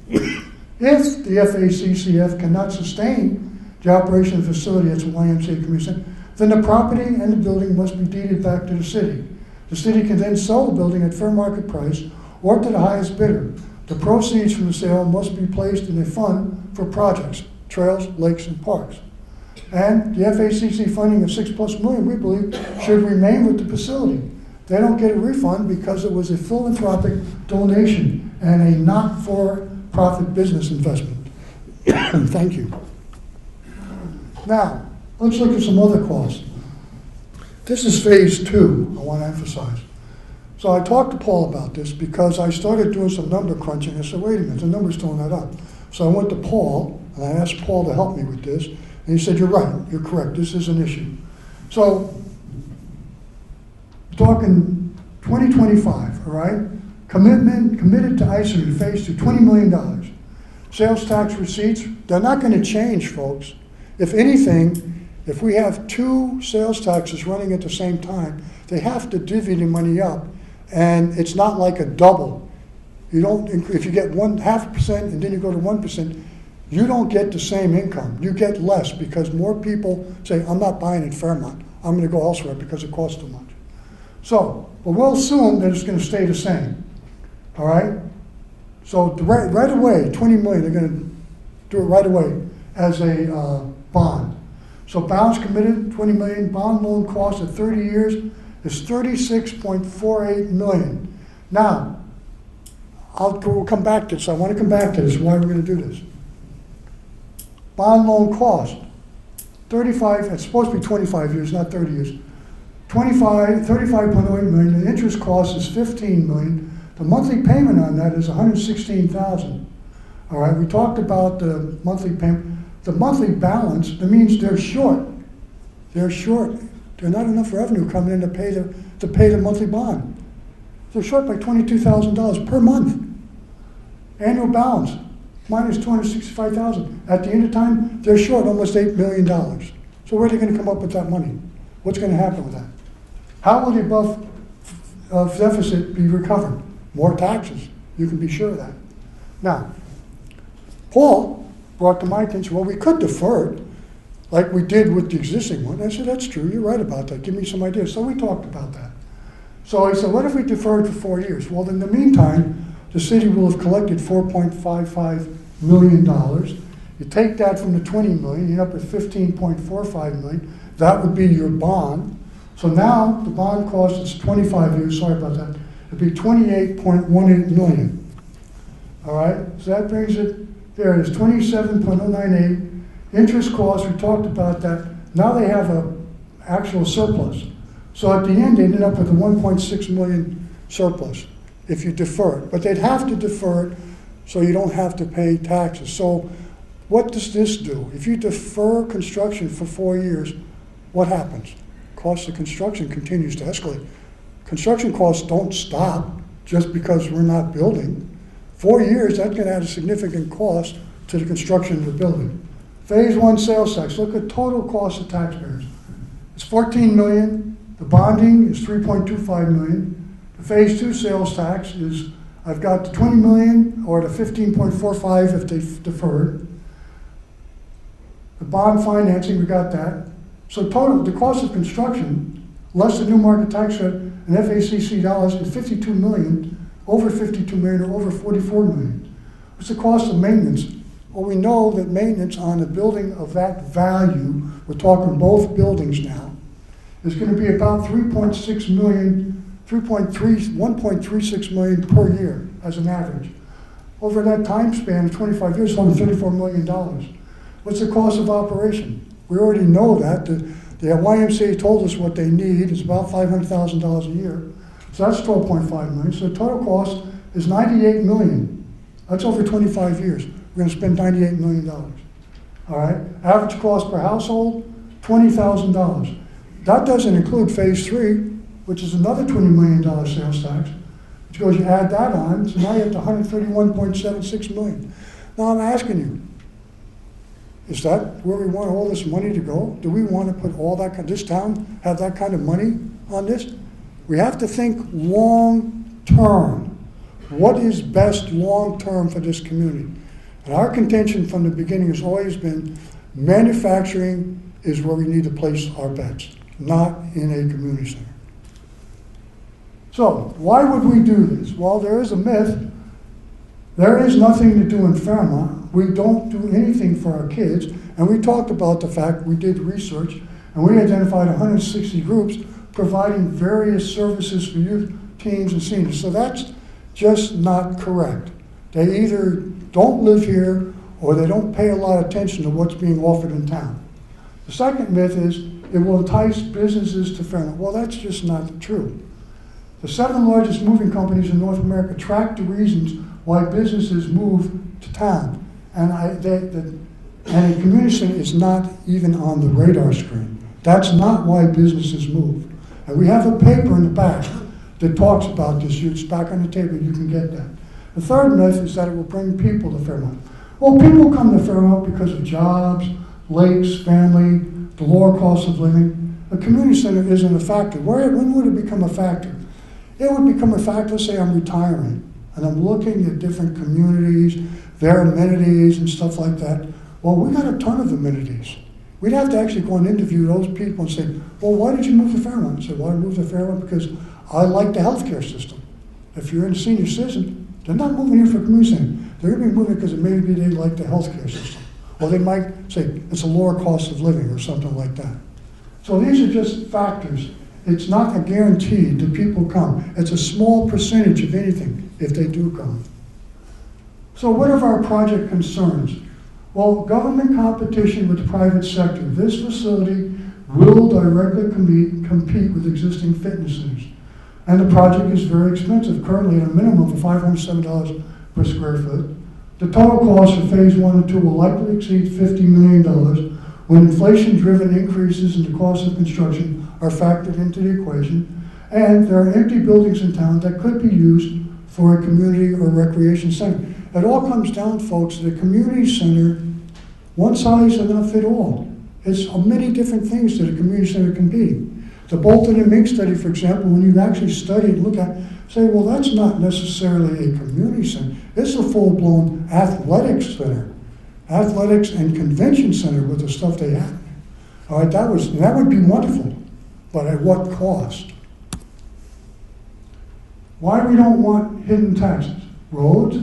If the FACCF cannot sustain the operation of the facility as a YMCA community center, then the property and the building must be deeded back to the city. The city can then sell the building at fair market price or to the highest bidder. The proceeds from the sale must be placed in a fund for projects, trails, lakes, and parks. And the FACC funding of $6+ million, we believe, should remain with the facility. They don't get a refund because it was a philanthropic donation and a not-for-profit business investment. Thank you. Now, let's look at some other costs. This is phase 2, I want to emphasize. So I talked to Paul about this because I started doing some number crunching. I said, wait a minute, the number's don't add up. So I went to Paul, and I asked Paul to help me with this, and he said, you're right, you're correct, this is an issue. So, talking 2025, all right? Committed to ISO in phase 2, $20 million. Sales tax receipts, they're not going to change, folks. If anything, if we have 2 sales taxes running at the same time, they have to divvy the money up. And it's not like a double. You don't, if you get 0.5% and then you go to 1%, you don't get the same income. You get less because more people say, I'm not buying at Fairmont. I'm going to go elsewhere because it costs too much. So, but we'll assume that it's going to stay the same. All right? So right away, $20 million, they're going to do it right away as a bond. So balance committed, $20 million. Bond loan cost at 30 years is $36.48 million. Now, we'll come back to this. I want to come back to this, why we're going to do this. Bond loan cost, 35, it's supposed to be 25 years, not 30 years. 35.08 million, the interest cost is 15 million. The monthly payment on that is 116,000. All right, we talked about the monthly payment. The monthly balance, that means they're short. They're short. There's not enough revenue coming in to pay the monthly bond. They're short by $22,000 per month. Annual balance, minus $265,000. At the end of time, they're short almost $8 million. So where are they going to come up with that money? What's going to happen with that? How will the above deficit be recovered? More taxes. You can be sure of that. Now, Paul brought to my attention, well, we could defer it like we did with the existing one. I said, that's true. You're right about that. Give me some ideas. So we talked about that. So I said, what if we defer it for 4 years? Well, in the meantime, the city will have collected $4.55 million. You take that from the $20 million, you're up at $15.45 million. That would be your bond. So now the bond cost is 25 years. Sorry about that. It'd be $28.18 million. All right. So that brings it. There it is, 27.098. Interest cost. We talked about that. Now they have an actual surplus. So at the end, they ended up with a 1.6 million surplus if you defer it. But they'd have to defer it so you don't have to pay taxes. So what does this do? If you defer construction for 4 years, what happens? Cost of construction continues to escalate. Construction costs don't stop just because we're not building. 4 years, that's going to add a significant cost to the construction of the building. Phase 1 sales tax. Look at total cost of taxpayers. It's $14 million. The bonding is $3.25 million. The phase 2 sales tax is, I've got the $20 million or the $15.45 if they deferred. The bond financing, we got that. So total, the cost of construction, less the new market tax rate and FACC dollars, is $52 million, over $52 million or over $44 million. What's the cost of maintenance? Well, we know that maintenance on a building of that value, we're talking both buildings now, is going to be about $1.36 million per year as an average. Over that time span of 25 years, it's only $34 million. What's the cost of operation? We already know that. The YMCA told us what they need. It's about $500,000 a year. So that's $12.5 million. So the total cost is $98 million. That's over 25 years. We're going to spend $98 million. All right? Average cost per household, $20,000. That doesn't include phase 3, which is another $20 million sales tax, which goes, you add that on, so now you're at $131.76 million. Now I'm asking you, is that where we want all this money to go? Do we want to put all that, this town have that kind of money on this? We have to think long-term. What is best long-term for this community? And our contention from the beginning has always been manufacturing is where we need to place our bets, not in a community center. So, why would we do this? Well, there is a myth. There is nothing to do in Fairmont. We don't do anything for our kids. And we talked about the fact we did research, and we identified 160 groups providing various services for youth, teens, and seniors. So that's just not correct. They either don't live here or they don't pay a lot of attention to what's being offered in town. The second myth is it will entice businesses to Fairmont. Well, that's just not true. The 7 largest moving companies in North America track the reasons why businesses move to town. And a community center is not even on the radar screen. That's not why businesses move. And we have a paper in the back that talks about this. It's back on the table, you can get that. The third myth is that it will bring people to Fairmont. Well, people come to Fairmont because of jobs, lakes, family, the lower cost of living. A community center isn't a factor. When would it become a factor? It would become a factor, say I'm retiring, and I'm looking at different communities, their amenities and stuff like that. Well, we got a ton of amenities. We'd have to actually go and interview those people and say, well, why did you move to Fairmont? I said, well, I moved to Fairmont because I like the healthcare system. If you're in a senior citizen, they're not moving here for a community center. They're going to be moving because maybe they like the healthcare system. Or they might say it's a lower cost of living or something like that. So these are just factors. It's not a guarantee that people come. It's a small percentage of anything if they do come. So what are our project concerns? Well, government competition with the private sector. This facility will directly compete with existing fitness centers. And the project is very expensive, currently at a minimum of $507 per square foot. The total cost for phase 1 and 2 will likely exceed $50 million when inflation-driven increases in the cost of construction are factored into the equation. And there are empty buildings in town that could be used for a community or recreation center. It all comes down, folks, to the community center. One size does not fit all. It's many different things that a community center can be. The Bolton and Mink study, for example, when you actually study and look at, say, well, that's not necessarily a community center. It's a full-blown athletics center, athletics and convention center with the stuff they have. All right, that would be wonderful, but at what cost? Why we don't want hidden taxes? Roads,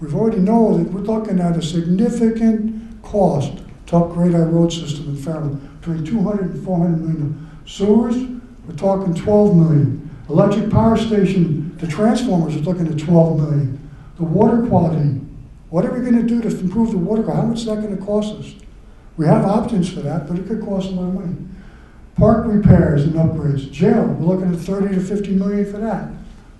we've already know that we're looking at a significant cost to upgrade our road system in Fairmont, between $200 and $400 million. Sewers, we're talking $12 million. Electric power station, the transformers are looking at $12 million. The water quality, what are we going to do to improve the water quality? How much is that going to cost us? We have options for that, but it could cost a lot of money. Park repairs and upgrades. Jail, we're looking at $30 to $50 million for that.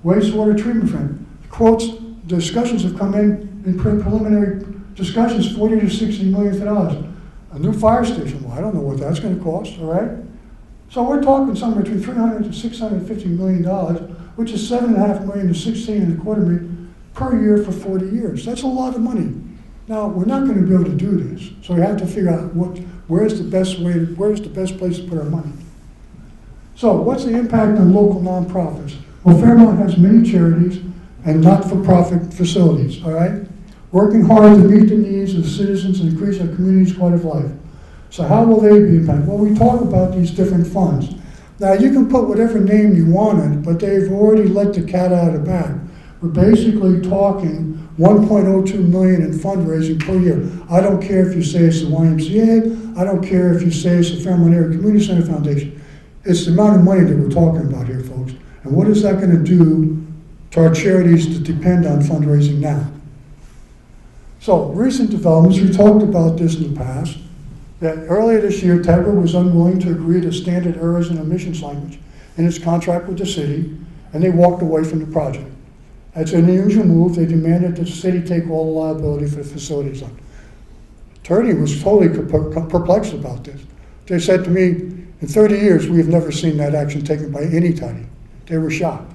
Wastewater treatment plant. Quotes, discussions have come in preliminary discussions, $40 to $60 million for dollars. A new fire station, well, I don't know what that's going to cost, all right? So we're talking somewhere between $300 to $650 million, which is $7.5 million to $16.25 million per year for 40 years. That's a lot of money. Now, we're not going to be able to do this, so we have to figure out where's the best place to put our money. So what's the impact on local nonprofits? Well, Fairmont has many charities and not-for-profit facilities, all right? Working hard to meet the needs of citizens and increase our community's quality of life. So how will they be impacted? Well, we talk about these different funds. Now, you can put whatever name you want on it, but they've already let the cat out of the bag. We're basically talking $1.02 million in fundraising per year. I don't care if you say it's the YMCA. I don't care if you say it's the Fairmont Area Community Center Foundation. It's the amount of money that we're talking about here, folks. And what is that going to do to our charities that depend on fundraising now? So, recent developments, we talked about this in the past, that earlier this year, Tegra was unwilling to agree to standard errors and omissions language in its contract with the city, and they walked away from the project. That's an unusual move. They demanded that the city take all the liability for the facilities. The attorney was totally perplexed about this. They said to me, in 30 years, we have never seen that action taken by anybody. They were shocked.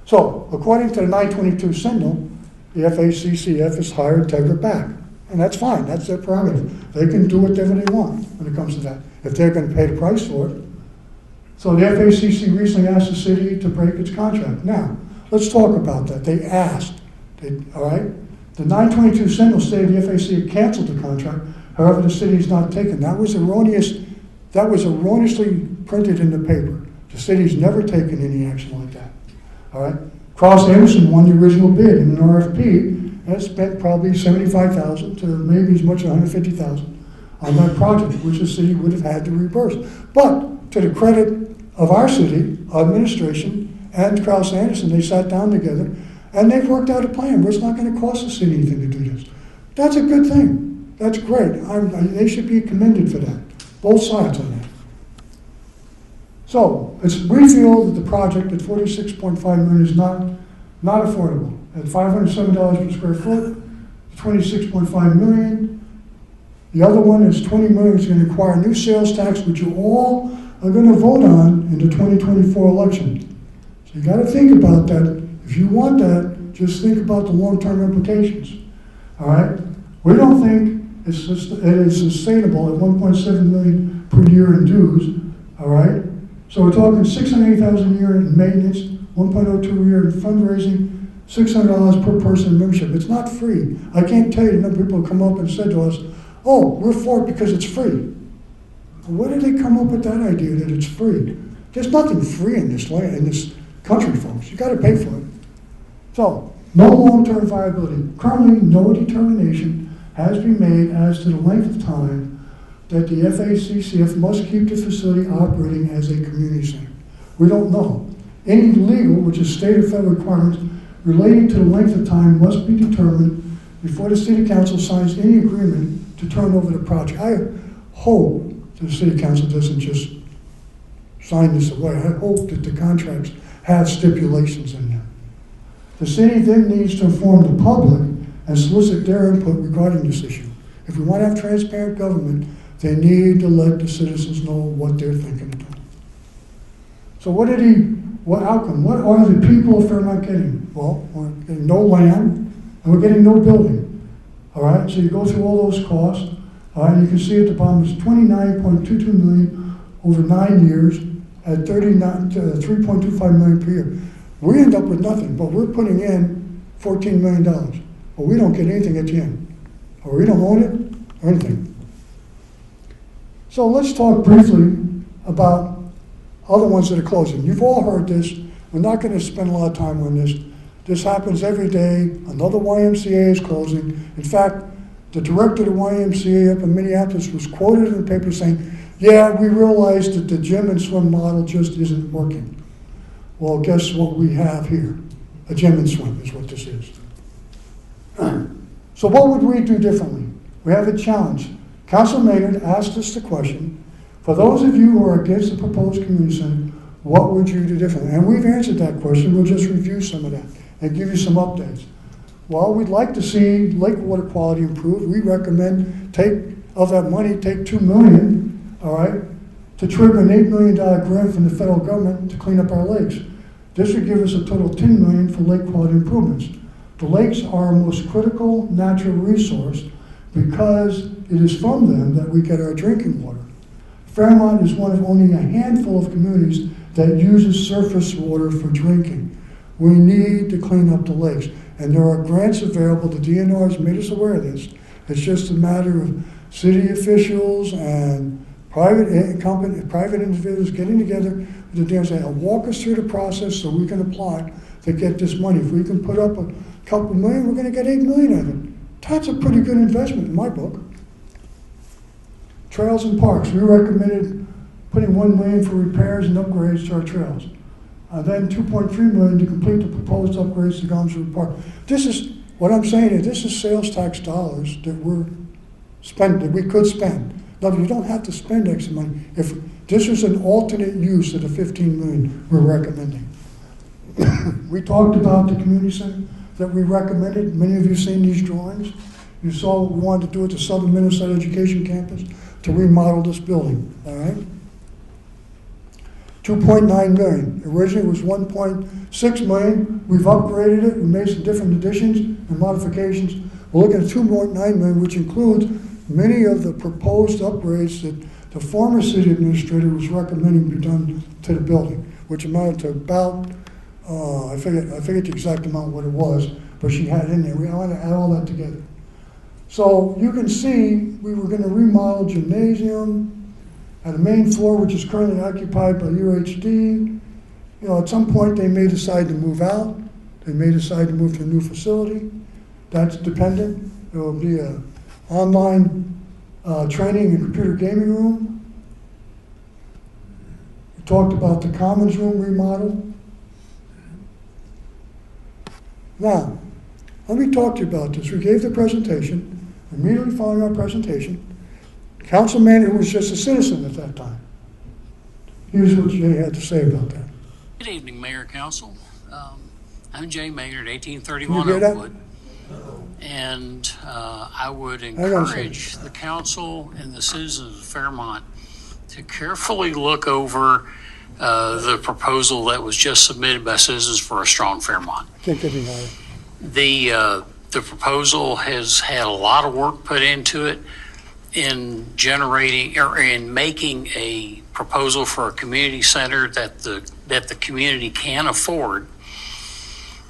So, according to the 922 Signal, the FACCF has hired Tegra back. And that's fine, that's their prerogative. They can do whatever they want when it comes to that. If they're going to pay the price for it, So the FACC recently asked the city to break its contract. Now, let's talk about that. They asked, all right? The 922 Sentinel stated the FAC had canceled the contract. However, the city has not taken. That was erroneously printed in the paper. The city's never taken any action like that. All right? Cross Anderson won the original bid in an RFP and spent probably $75,000 to maybe as much as $150,000 on that project, which the city would have had to reimburse. But to the credit of our city, administration, and Cross Anderson, they sat down together and they've worked out a plan where it's not going to cost the city anything to do this. That's a good thing. That's great. They should be commended for that. Both sides on that. So we feel that the project at $46.5 million is not affordable. At $507 per square foot, $26.5 million. The other one is $20 million. Is going to require new sales tax, which you all are going to vote on in the 2024 election. So you got to think about that. If you want that, just think about the long-term implications. All right? We don't think it is sustainable at $1.7 million per year in dues. All right? So we're talking $680,000 a year in maintenance, $1.02 a year in fundraising, $600 per person in membership. It's not free. I can't tell you the number of people who come up and said to us, "Oh, we're for it because it's free." Where did they come up with that idea that it's free? There's nothing free in this land, in this country, folks. You got to pay for it. So, no long-term viability. Currently, no determination has been made as to the length of time that the FACCF must keep the facility operating as a community center. We don't know. Any legal, which is state or federal requirements relating to the length of time must be determined before the city council signs any agreement to turn over the project. I hope the city council doesn't just sign this away. I hope that the contracts have stipulations in them. The city then needs to inform the public and solicit their input regarding this issue. If we want to have transparent government, they need to let the citizens know what they're thinking of doing. So what outcome? What are the people of Fairmont getting? Well, we're getting no land, and we're getting no building. All right, so you go through all those costs, and you can see at the bottom it's $29.22 million over 9 years at $3.25 million per year. We end up with nothing, but we're putting in $14 million. But we don't get anything at the end. Or we don't own it, or anything. So let's talk briefly about other ones that are closing. You've all heard this. We're not going to spend a lot of time on this. This happens every day. Another YMCA is closing. In fact, the director of the YMCA up in Minneapolis was quoted in the paper saying, "Yeah, we realized that the gym and swim model just isn't working." Well, guess what we have here? A gym and swim is what this is. So what would we do differently? We have a challenge. Council Maynard asked us the question, for those of you who are against the proposed community center, what would you do differently? And we've answered that question. We'll just review some of that and give you some updates. Well, we'd like to see lake water quality improved. We recommend of that money, take $2 million, all right, to trigger an $8 million grant from the federal government to clean up our lakes. This would give us a total of $10 million for lake quality improvements. The lakes are our most critical natural resource because it is from them that we get our drinking water. Fairmont is one of only a handful of communities that uses surface water for drinking. We need to clean up the lakes. And there are grants available. The DNR has made us aware of this. It's just a matter of city officials and private individuals getting together with the DNR and saying, walk us through the process so we can apply to get this money. If we can put up a couple million, we're going to get $8 million of it. That's a pretty good investment in my book. Trails and parks. We recommended putting $1 million for repairs and upgrades to our trails. Then $2.3 million to complete the proposed upgrades to Gomswood Park. This is what I'm saying is this is sales tax dollars that we're spending, that we could spend. Now, you don't have to spend extra money. If this is an alternate use of the $15 million we're recommending. We talked about the community center that we recommended. Many of you have seen these drawings. You saw what we wanted to do at the Southern Minnesota Education Campus to remodel this building, all right? $2.9 million. Originally it was $1.6 million. We've upgraded it. We made some different additions and modifications. We're looking at $2.9 million, which includes many of the proposed upgrades that the former city administrator was recommending be done to the building, which amounted to about, I forget the exact amount what it was, but she had it in there. We want to add all that together. So you can see we were going to remodel gymnasium at the main floor, which is currently occupied by UHD. You know, at some point they may decide to move out. They may decide to move to a new facility. That's dependent. There will be a online training and computer gaming room. We talked about the commons room remodel. Now, let me talk to you about this. We gave the presentation. Immediately following our presentation, council manager was just a citizen at that time. Here's what Jay had to say about that. Good evening, Mayor, Council. I'm Jay Maynard, Can you 1831 hear that? Oakwood. And I would encourage the council and the citizens of Fairmont to carefully look over the proposal that was just submitted by Citizens for a Strong Fairmont. Can't get any higher. The proposal has had a lot of work put into it in generating or in making a proposal for a community center that the community can afford,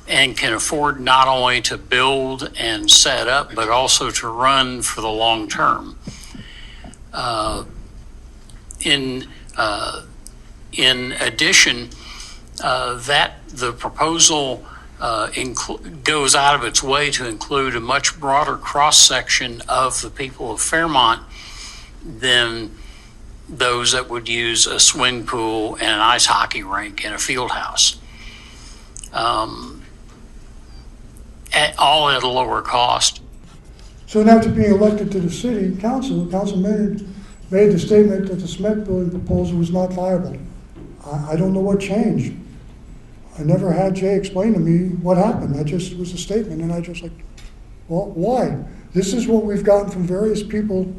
and can afford not only to build and set up, but also to run for the long term. In addition, that the proposal goes out of its way to include a much broader cross-section of the people of Fairmont than those that would use a swimming pool and an ice hockey rink and a field house. All at a lower cost. Soon after being elected to the city council, council manager made the statement that the SMEC building proposal was not viable. I don't know what changed. I never had Jay explain to me what happened. It was a statement, and I just like, well, why? This is what we've gotten from various people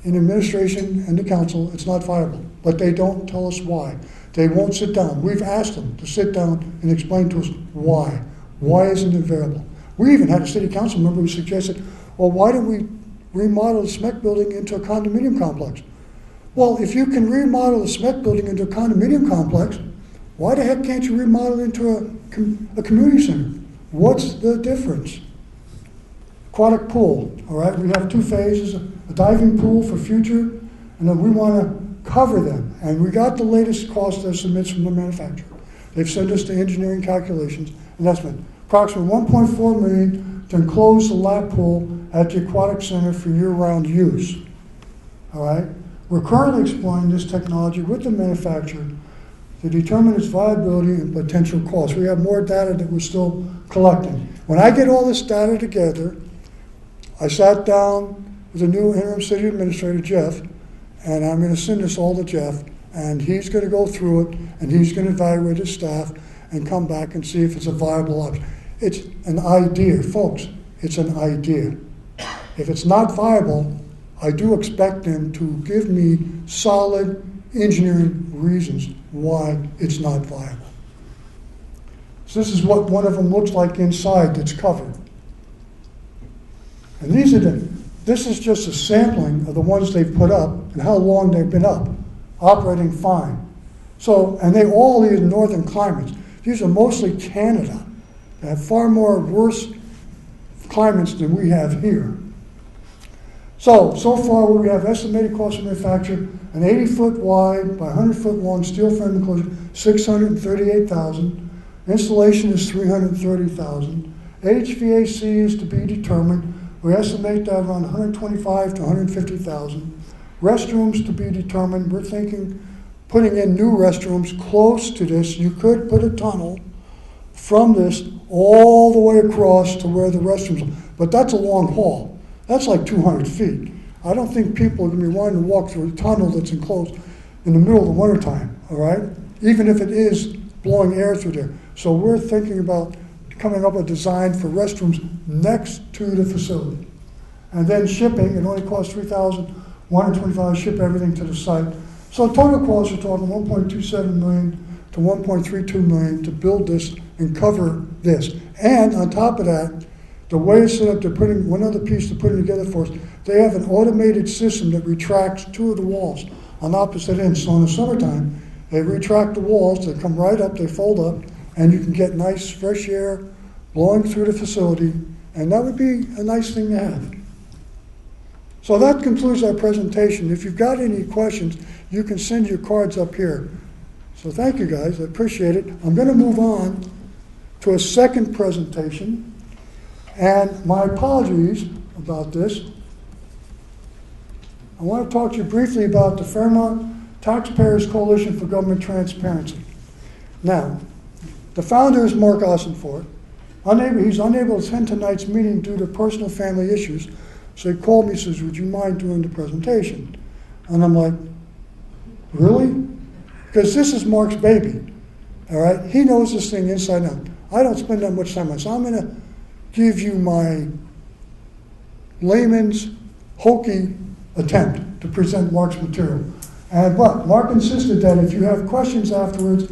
in administration and the council. It's not viable, but they don't tell us why. They won't sit down. We've asked them to sit down and explain to us why. Why isn't it viable? We even had a city council member who suggested, well, why don't we remodel the SMEC building into a condominium complex? Well, if you can remodel the SMEC building into a condominium complex, why the heck can't you remodel it into a community center? What's the difference? Aquatic pool, all right? We have two phases, a diving pool for future, and then we want to cover them. And we got the latest cost estimates from the manufacturer. They've sent us the engineering calculations, and that's been approximately $1.4 million to enclose the lap pool at the aquatic center for year-round use, all right? We're currently exploring this technology with the manufacturer to determine its viability and potential costs. We have more data that we're still collecting. When I get all this data together, I sat down with the new interim city administrator, Jeff, and I'm going to send this all to Jeff, and he's going to go through it, and he's going to evaluate his staff and come back and see if it's a viable option. It's an idea, folks. It's an idea. If it's not viable, I do expect them to give me solid engineering reasons why it's not viable. So this is what one of them looks like inside that's covered. And this is just a sampling of the ones they've put up and how long they've been up, operating fine. So, and they all use northern climates. These are mostly Canada. They have far more worse climates than we have here. So far we have estimated cost of manufacture, an 80-foot wide by 100-foot long steel frame enclosure, $638,000. Installation is $330,000. HVAC is to be determined. We estimate that around $125,000 to $150,000. Restrooms to be determined. We're thinking putting in new restrooms close to this. You could put a tunnel from this all the way across to where the restrooms are. But that's a long haul. That's like 200 feet. I don't think people are going to be wanting to walk through a tunnel that's enclosed in the middle of the wintertime, all right? Even if it is blowing air through there. So we're thinking about coming up with a design for restrooms next to the facility. And then shipping, it only costs $3,125 to ship everything to the site. So total costs are talking $1.27 million to $1.32 million to build this and cover this. And on top of that, the way it's set up, they're putting one other piece to put it together for us. They have an automated system that retracts two of the walls on opposite ends. So in the summertime, they retract the walls, they come right up, they fold up, and you can get nice fresh air blowing through the facility, and that would be a nice thing to have. So that concludes our presentation. If you've got any questions, you can send your cards up here. So thank you guys, I appreciate it. I'm going to move on to a second presentation, and my apologies about this. I want to talk to you briefly about the Fairmont Taxpayers Coalition for Government Transparency. Now, the founder is Mark Ossenfort. He's unable to attend tonight's meeting due to personal family issues, so he called me and says, would you mind doing the presentation? And I'm like, really? Because this is Mark's baby, all right? He knows this thing inside out. I don't spend that much time on it, so I'm going to give you my layman's hokey attempt to present Mark's material. But Mark insisted that if you have questions afterwards,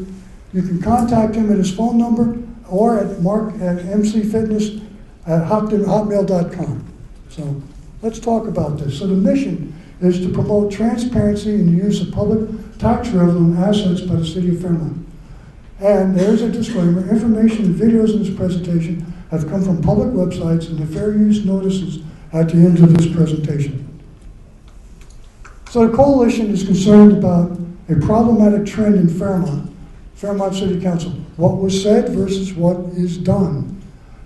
you can contact him at his phone number or at mark@mcfitness@hotmail.com. So let's talk about this. So the mission is to promote transparency in the use of public tax revenue and assets by the city of Fairmont. And there's a disclaimer, information and videos in this presentation have come from public websites and the fair use notices at the end of this presentation. So the coalition is concerned about a problematic trend in Fairmont City Council. What was said versus what is done.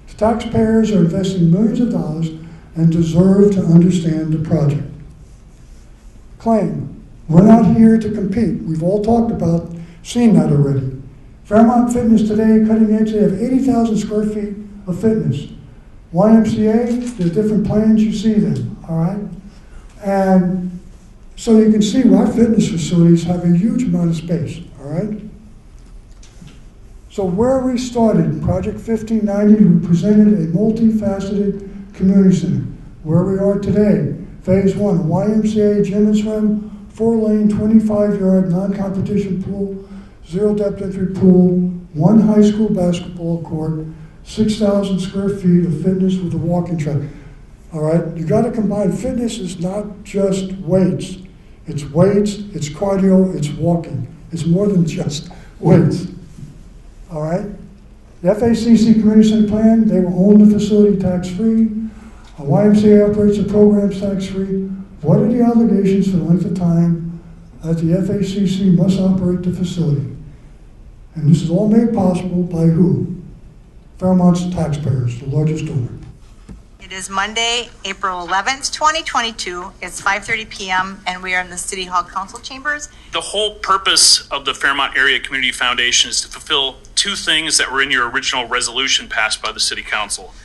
The taxpayers are investing millions of dollars and deserve to understand the project. Claim, we're not here to compete. We've all talked about seeing that already. Fairmont Fitness today, cutting edge, they have 80,000 square feet of fitness. YMCA, there's different plans, you see them, all right? And so you can see our fitness facilities have a huge amount of space, all right? So where we started, Project 1590, we presented a multifaceted community center. Where we are today, phase one, YMCA gym and swim, 4-lane, 25-yard non-competition pool, 0 depth entry pool, 1 high school basketball court, 6,000 square feet of fitness with a walking track. All right, you got to combine. Fitness is not just weights. It's weights, it's cardio, it's walking. It's more than just weights. All right? The FACC Community Center Plan, they will own the facility tax-free. A YMCA operates the programs tax-free. What are the obligations for the length of time that the FACC must operate the facility? And this is all made possible by who? Fairmont's taxpayers, the largest donor. It is Monday, April 11th, 2022. It's 5:30 p.m. and we are in the City Hall Council Chambers. The whole purpose of the Fairmont Area Community Foundation is to fulfill two things that were in your original resolution passed by the City Council.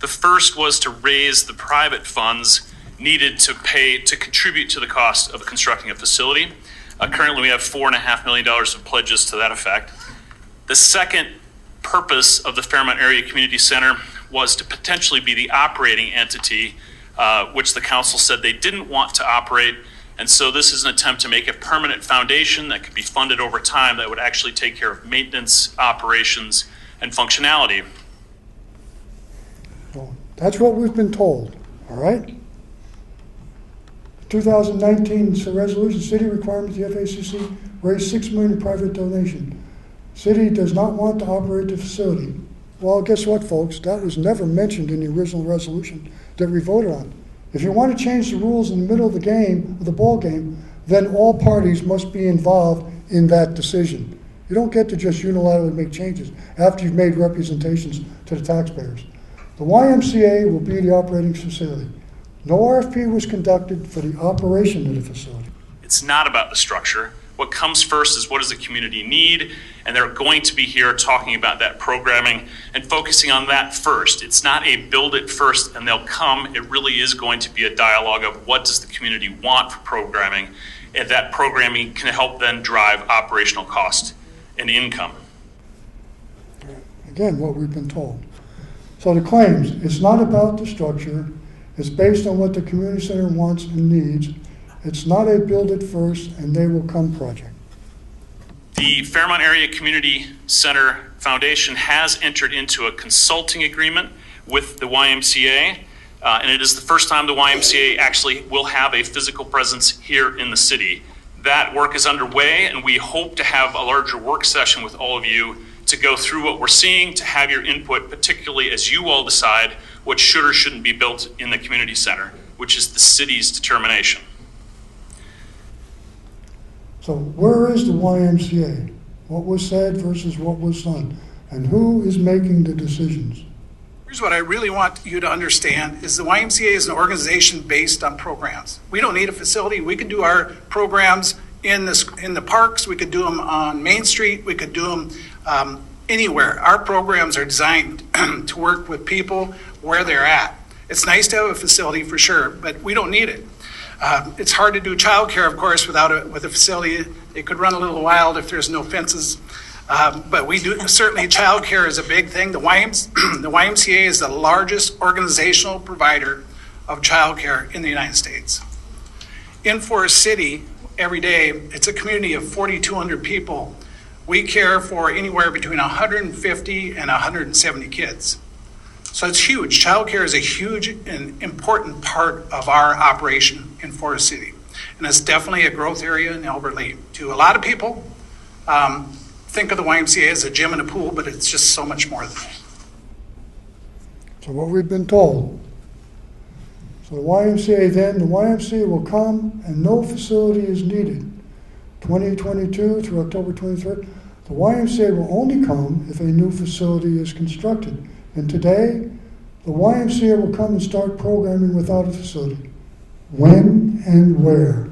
The first was to raise the private funds needed to contribute to the cost of constructing a facility. Currently, we have $4.5 million of pledges to that effect. The second purpose of the Fairmont Area Community Center was to potentially be the operating entity, which the council said they didn't want to operate. And so this is an attempt to make a permanent foundation that could be funded over time that would actually take care of maintenance, operations, and functionality. Well, that's what we've been told, all right? 2019 resolution, city requirements, the FACC raised $6 million in private donation. City does not want to operate the facility. Well, guess what, folks? That was never mentioned in the original resolution that we voted on. If you want to change the rules in the middle of the game, of the ball game, then all parties must be involved in that decision. You don't get to just unilaterally make changes after you've made representations to the taxpayers. The YMCA will be the operating facility. No RFP was conducted for the operation of the facility. It's not about the structure. What comes first is what does the community need, and they're going to be here talking about that programming and focusing on that first. It's not a build it first and they'll come. It really is going to be a dialogue of what does the community want for programming, and that programming can help then drive operational cost and income. Again, what we've been told. So the claims, it's not about the structure. It's based on what the community center wants and needs. It's not a build it first and they will come project. The Fairmont Area Community Center Foundation has entered into a consulting agreement with the YMCA, and it is the first time the YMCA actually will have a physical presence here in the city. That work is underway, and we hope to have a larger work session with all of you to go through what we're seeing, to have your input, particularly as you all decide what should or shouldn't be built in the community center, which is the city's determination. So where is the YMCA? What was said versus what was done? And who is making the decisions? Here's what I really want you to understand is the YMCA is an organization based on programs. We don't need a facility. We can do our programs in the parks. We could do them on Main Street. We could do them anywhere. Our programs are designed to work with people where they're at. It's nice to have a facility for sure, but we don't need it. It's hard to do childcare, of course, with a facility. It could run a little wild if there's no fences. But we do certainly childcare is a big thing. The YMCA is the largest organizational provider of childcare in the United States. In Forest City, every day, it's a community of 4,200 people. We care for anywhere between 150 and 170 kids. So it's huge. Childcare is a huge and important part of our operation in Forest City. And it's definitely a growth area in Albert Lea. To a lot of people, think of the YMCA as a gym and a pool, but it's just so much more than that. So what we've been told. So the YMCA will come and no facility is needed. 2022 through October 23rd, the YMCA will only come if a new facility is constructed. And today, the YMCA will come and start programming without a facility. When and where?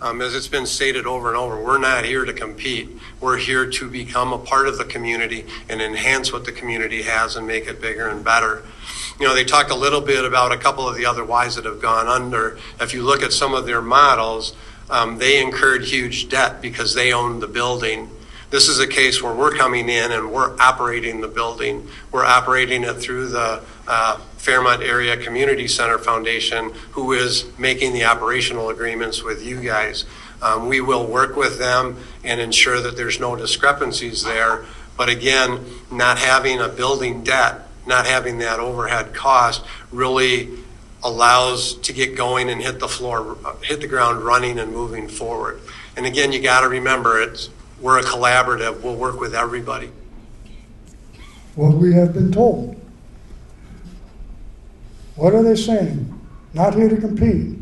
As it's been stated over and over, we're not here to compete. We're here to become a part of the community and enhance what the community has and make it bigger and better. You know, they talked a little bit about a couple of the other Ys that have gone under. If you look at some of their models, they incurred huge debt because they owned the building. This is a case where we're coming in and we're operating the building. We're operating it through the Fairmont Area Community Center Foundation, who is making the operational agreements with you guys. We will work with them and ensure that there's no discrepancies there. But again, not having a building debt, not having that overhead cost really allows to get going and hit the ground running and moving forward. And again, you got to remember, we're a collaborative. We'll work with everybody. What we have been told. What are they saying? Not here to compete.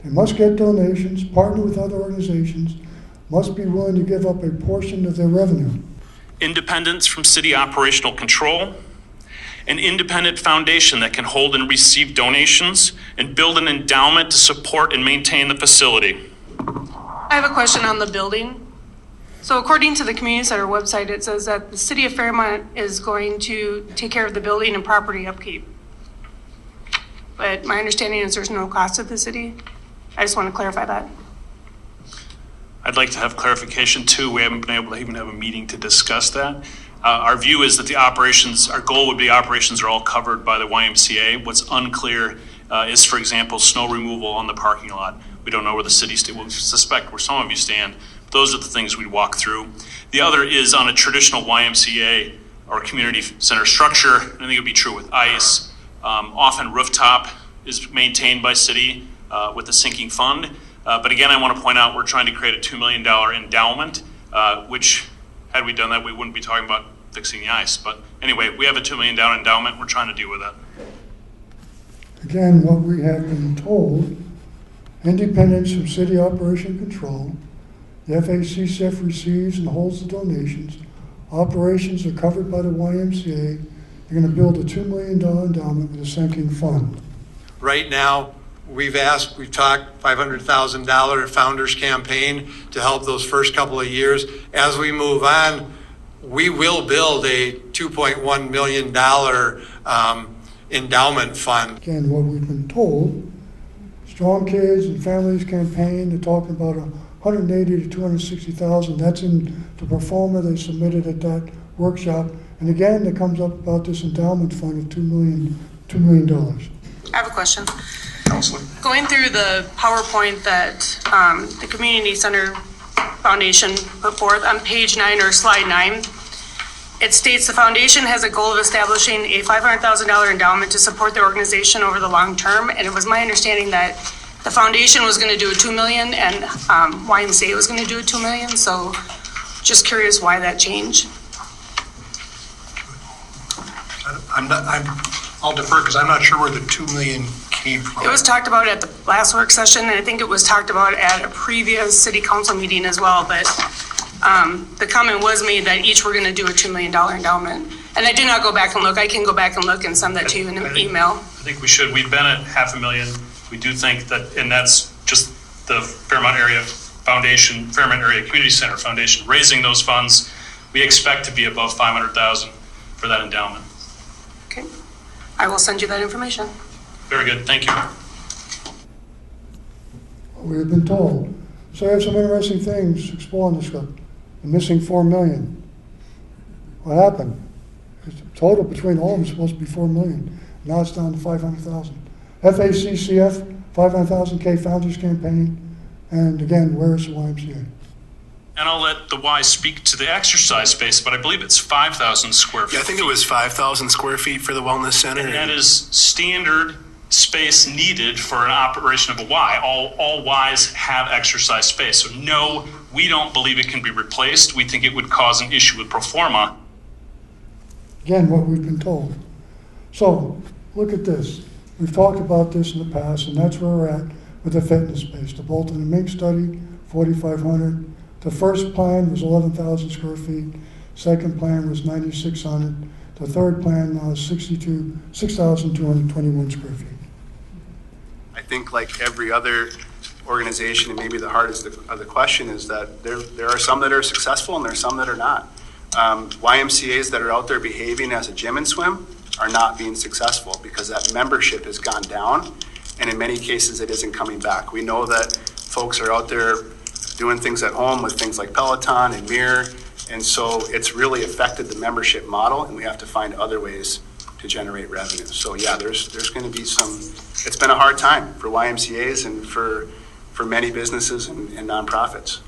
They must get donations, partner with other organizations, must be willing to give up a portion of their revenue. Independence from city operational control, an independent foundation that can hold and receive donations, and build an endowment to support and maintain the facility. I have a question on the building. So according to the community center website, it says that the city of Fairmont is going to take care of the building and property upkeep. But my understanding is there's no cost to the city. I just want to clarify that. I'd like to have clarification too. We haven't been able to even have a meeting to discuss that. Our view is that our goal would be operations are all covered by the YMCA. What's unclear is, for example, snow removal on the parking lot. We don't know where the city stands. We suspect where some of you stand. Those are the things we'd walk through. The other is on a traditional YMCA or community center structure. I think it would be true with ICE. Often rooftop is maintained by city with the sinking fund. But again, I want to point out we're trying to create a $2 million endowment, which had we done that, we wouldn't be talking about fixing the ice. But anyway, we have a $2 million endowment. We're trying to deal with that. Again, what we have been told, independence from city operation control, the FACCF receives and holds the donations, operations are covered by the YMCA, you're going to build a $2 million endowment with a sinking fund. Right now, we've talked $500,000 founders campaign to help those first couple of years. As we move on, we will build a $2.1 million endowment fund. Again, what we've been told, Strong Kids and Families campaign, they're talking about $180,000 to $260,000. That's in the performer they submitted at that workshop. And again, it comes up about this endowment fund of $2 million. I have a question. Counselor. Going through the PowerPoint that the Community Center Foundation put forth on page 9 or slide 9, it states the foundation has a goal of establishing a $500,000 endowment to support the organization over the long term. And it was my understanding that The foundation was going to do a $2 million, and YMCA was going to do a $2 million. So, just curious why that change. I'll defer because I'm not sure where the 2 million came from. It was talked about at the last work session, and I think it was talked about at a previous city council meeting as well. But the comment was made that each were going to do a $2 million endowment. And I did not go back and look. I can go back and look and send that to you in an email. I think we should. We've been at $500,000. We do think that, and that's just the Fairmont Area Foundation, Fairmont Area Community Center Foundation, raising those funds. We expect to be above $500,000 for that endowment. Okay. I will send you that information. Very good. Thank you. We've been told. So I have some interesting things exploring this stuff. The missing $4 million. What happened? The total between all of them is supposed to be $4 million. Now it's down to $500,000. FACCF, $500,000 K Founders Campaign, and again, where is the YMCA? And I'll let the Y speak to the exercise space, but I believe it's 5,000 square feet. Yeah, I think it was 5,000 square feet for the wellness center. And that is standard space needed for an operation of a Y. All Ys have exercise space. So no, we don't believe it can be replaced. We think it would cause an issue with pro forma. Again, what we've been told. So, look at this. We've talked about this in the past, and that's where we're at with the fitness space. The Bolton and Mink study, 4,500. The first plan was 11,000 square feet. Second plan was 9,600. The third plan now is 6,221 square feet. I think like every other organization, and maybe the heart of the question is that there are some that are successful and there are some that are not. YMCAs that are out there behaving as a gym and swim are not being successful because that membership has gone down, and in many cases it isn't coming back. We know that folks are out there doing things at home with things like Peloton and Mirror, and so it's really affected the membership model, and we have to find other ways to generate revenue. So yeah, there's going to be it's been a hard time for YMCAs and for many businesses and nonprofits.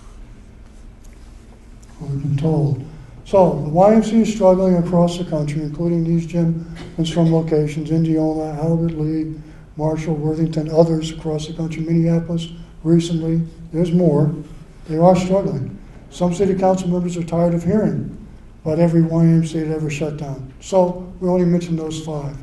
We've been told. So the YMCA is struggling across the country, including these gym and swim locations, Indiana, Albert Lee, Marshall, Worthington, others across the country, Minneapolis recently. There's more. They are struggling. Some city council members are tired of hearing about every YMCA that ever shut down. So we only mentioned those 5.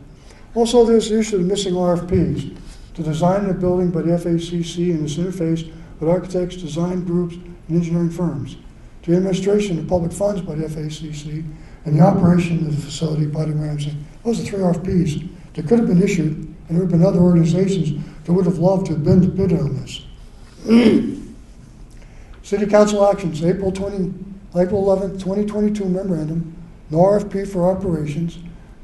Also, there's the issue of missing RFPs. The design of the building by the FACC and its interface with architects, design groups, and engineering firms. The administration of public funds by the FACC, and the operation of the facility by the YMCA. Those are 3 RFPs that could have been issued, and there have been other organizations that would have loved to have been bid on this. City Council actions, April 11th, 2022 memorandum, no RFP for operations.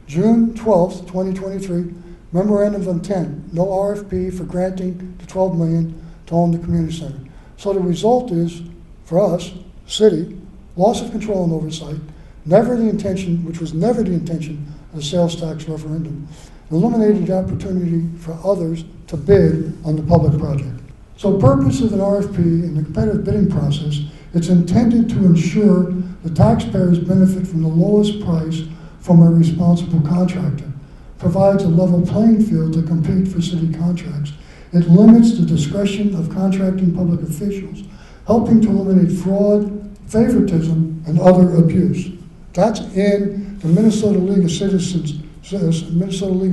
June 12th, 2023, memorandum of intent, no RFP for granting the $12 million to own the community center. So the result is, for us, city, loss of control and oversight, never the intention, which was never the intention of the sales tax referendum, eliminated the opportunity for others to bid on the public project. So purpose of an RFP in the competitive bidding process, it's intended to ensure the taxpayers benefit from the lowest price from a responsible contractor, provides a level playing field to compete for city contracts. It limits the discretion of contracting public officials, helping to eliminate fraud, favoritism, and other abuse. That's in the Minnesota League of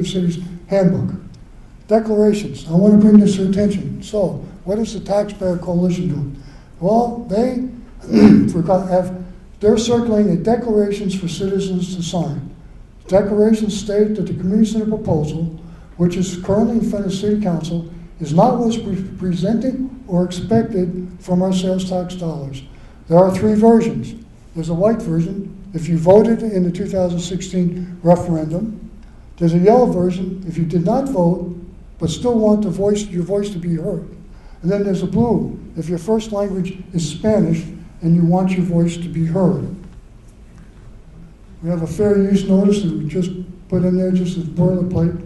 Cities handbook. Declarations. I want to bring this to your attention. So, what is the Taxpayer Coalition doing? Well, they're circulating declarations for citizens to sign. Declarations state that the community center proposal, which is currently in front of City Council, is not what's presented or expected from our sales tax dollars. There are 3 versions. There's a white version, if you voted in the 2016 referendum. There's a yellow version, if you did not vote, but still want your voice to be heard. And then there's a blue, if your first language is Spanish and you want your voice to be heard. We have a fair use notice that we just put in there just as boilerplate.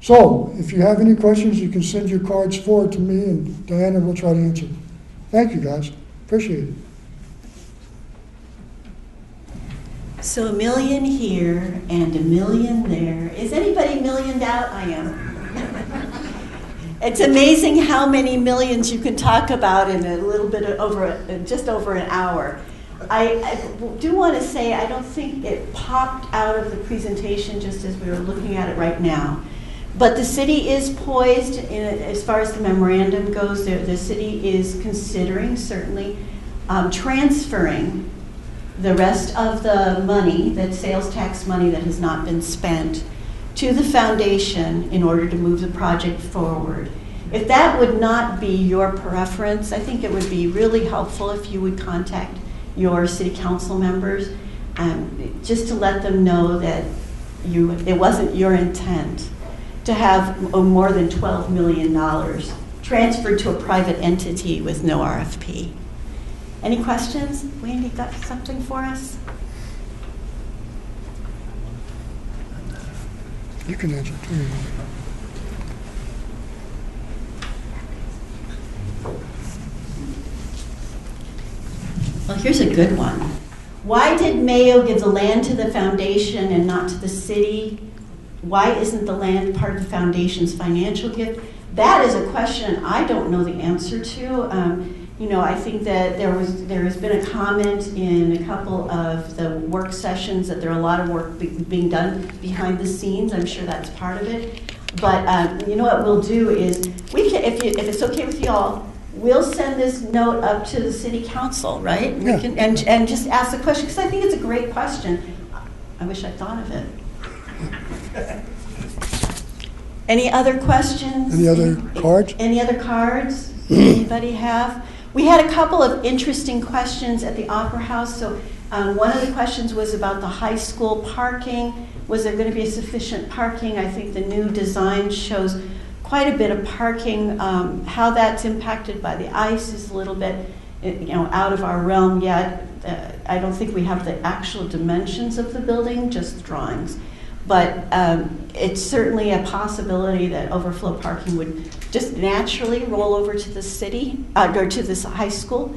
So, if you have any questions, you can send your cards forward to me, and Diana will try to answer. Thank you, guys. Appreciate it. So $1 million here and $1 million there. Is anybody millioned out? I am. It's amazing how many millions you can talk about in a little bit just over an hour. I do want to say I don't think it popped out of the presentation just as we were looking at it right now. But the city is poised, as far as the memorandum goes, the city is considering certainly transferring the rest of the money, that sales tax money that has not been spent, to the foundation in order to move the project forward. If that would not be your preference, I think it would be really helpful if you would contact your city council members, just to let them know that it wasn't your intent to have more than $12 million transferred to a private entity with no RFP. Any questions? Wendy, got something for us? You can answer too. Well, here's a good one. Why did Mayo give the land to the foundation and not to the city? Why isn't the land part of the foundation's financial gift? That is a question I don't know the answer to. I think that there has been a comment in a couple of the work sessions that there are a lot of work being done behind the scenes. I'm sure that's part of it. But you know what we'll do is, if it's okay with you all, we'll send this note up to the city council, right? Yeah. We can, and just ask the question, because I think it's a great question. I wish I thought of it. Any other questions? Any other cards? Any other cards? Anybody have? We had a couple of interesting questions at the Opera House. So one of the questions was about the high school parking. Was there going to be sufficient parking? I think the new design shows quite a bit of parking. How that's impacted by the ice is a little bit, out of our realm yet. I don't think we have the actual dimensions of the building, just drawings. But it's certainly a possibility that overflow parking would just naturally roll over to the city, or to this high school.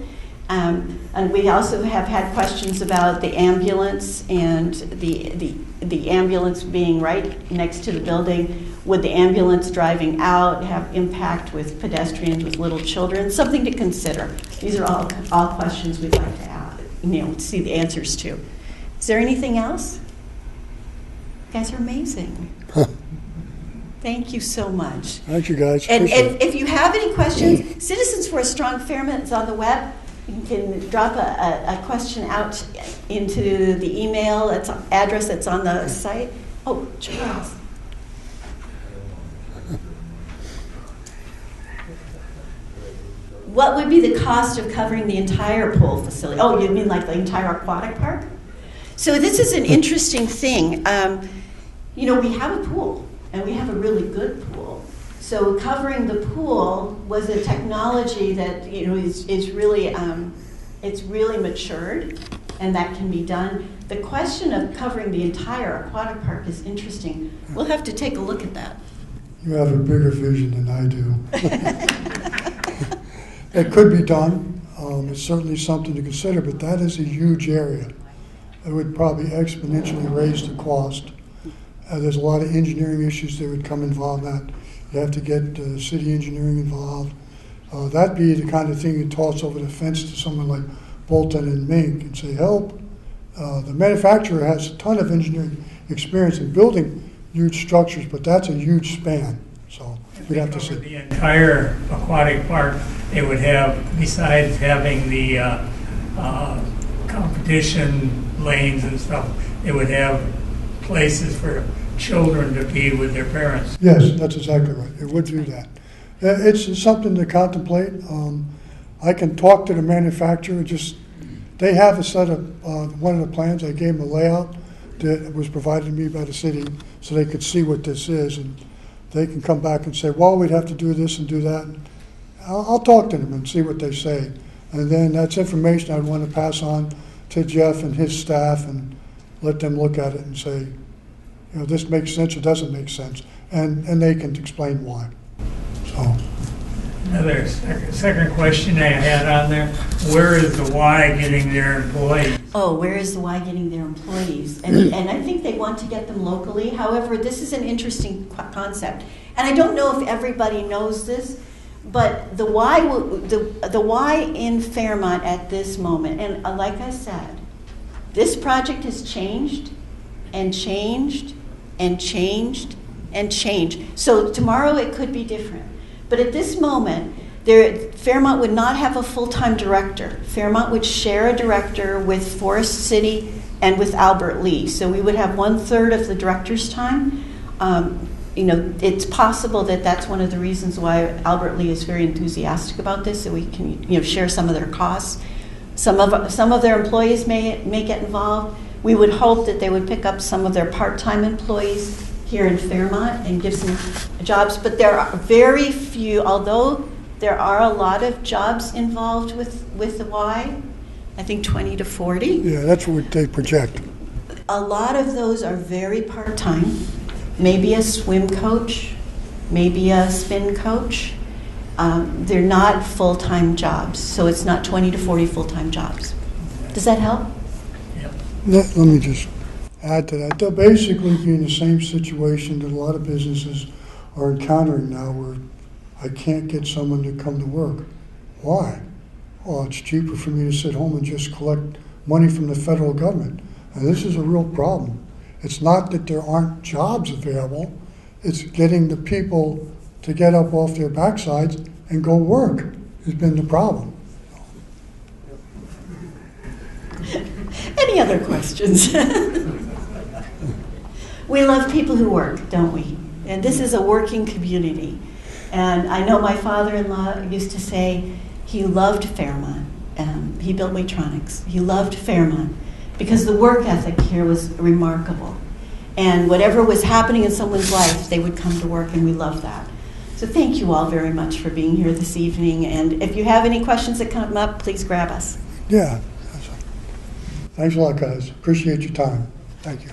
And we also have had questions about the ambulance and the ambulance being right next to the building. Would the ambulance driving out have impact with pedestrians with little children? Something to consider. These are all questions we'd like to ask, see the answers to. Is there anything else? You guys are amazing. Thank you so much. Thank you, guys. And Appreciate it. if you have any questions, Citizens for a Strong Fairmont is on the web. You can drop a question out into the email address that's on the site. Oh, Charles. What would be the cost of covering the entire pool facility? Oh, you mean like the entire aquatic park? So this is an interesting thing. We have a pool, and we have a really good pool. So covering the pool was a technology that is really it's really matured, and that can be done. The question of covering the entire aquatic park is interesting. We'll have to take a look at that. You have a bigger vision than I do. It could be done. It's certainly something to consider, but that is a huge area. It would probably exponentially raise the cost. There's a lot of engineering issues that would come involved in that. You have to get city engineering involved. That'd be the kind of thing you toss over the fence to someone like Bolton and Mink and say, help. The manufacturer has a ton of engineering experience in building huge structures, but that's a huge span. So we'd have to see. The entire aquatic park, they would have, besides having the competition lanes and stuff, they would have places for children to be with their parents. Yes, that's exactly right. It would do that. It's something to contemplate. I can talk to the manufacturer. They have a set of one of the plans. I gave them a layout that was provided to me by the city so they could see what this is, and they can come back and say, well, we'd have to do this and do that. I'll talk to them and see what they say. And then that's information I'd want to pass on to Jeff and his staff and let them look at it and say, this makes sense or doesn't make sense. And they can explain why. So. Another second question I had on there, where is the Y getting their employees? oh, where is the Y getting their employees? And I think they want to get them locally. However, this is an interesting concept. And I don't know if everybody knows this, but the Y in Fairmont at this moment, and like I said, this project has changed and changed and changed and changed. So tomorrow it could be different. But at this moment, Fairmont would not have a full-time director. Fairmont would share a director with Forest City and with Albert Lee. So we would have 1/3 of the director's time. It's possible that that's one of the reasons why Albert Lee is very enthusiastic about this, so we can share some of their costs. Some of their employees may get involved. We would hope that they would pick up some of their part-time employees here in Fairmont and give some jobs. But there are very few, although there are a lot of jobs involved with the Y, I think 20 to 40. Yeah, that's what they project. A lot of those are very part-time. Maybe a swim coach, maybe a spin coach. They're not full-time jobs, so it's not 20 to 40 full-time jobs. Does that help? Let me just add to that. They'll basically be in the same situation that a lot of businesses are encountering now, where I can't get someone to come to work. Why? Well, it's cheaper for me to sit home and just collect money from the federal government. And this is a real problem. It's not that there aren't jobs available. It's getting the people to get up off their backsides and go work has been the problem. Any other questions? We love people who work, don't we? And this is a working community. And I know my father-in-law used to say he loved Fairmont. He built Waitronics. He loved Fairmont because the work ethic here was remarkable. And whatever was happening in someone's life, they would come to work, and we love that. So thank you all very much for being here this evening. And if you have any questions that come up, please grab us. Yeah. Thanks a lot, guys. Appreciate your time. Thank you.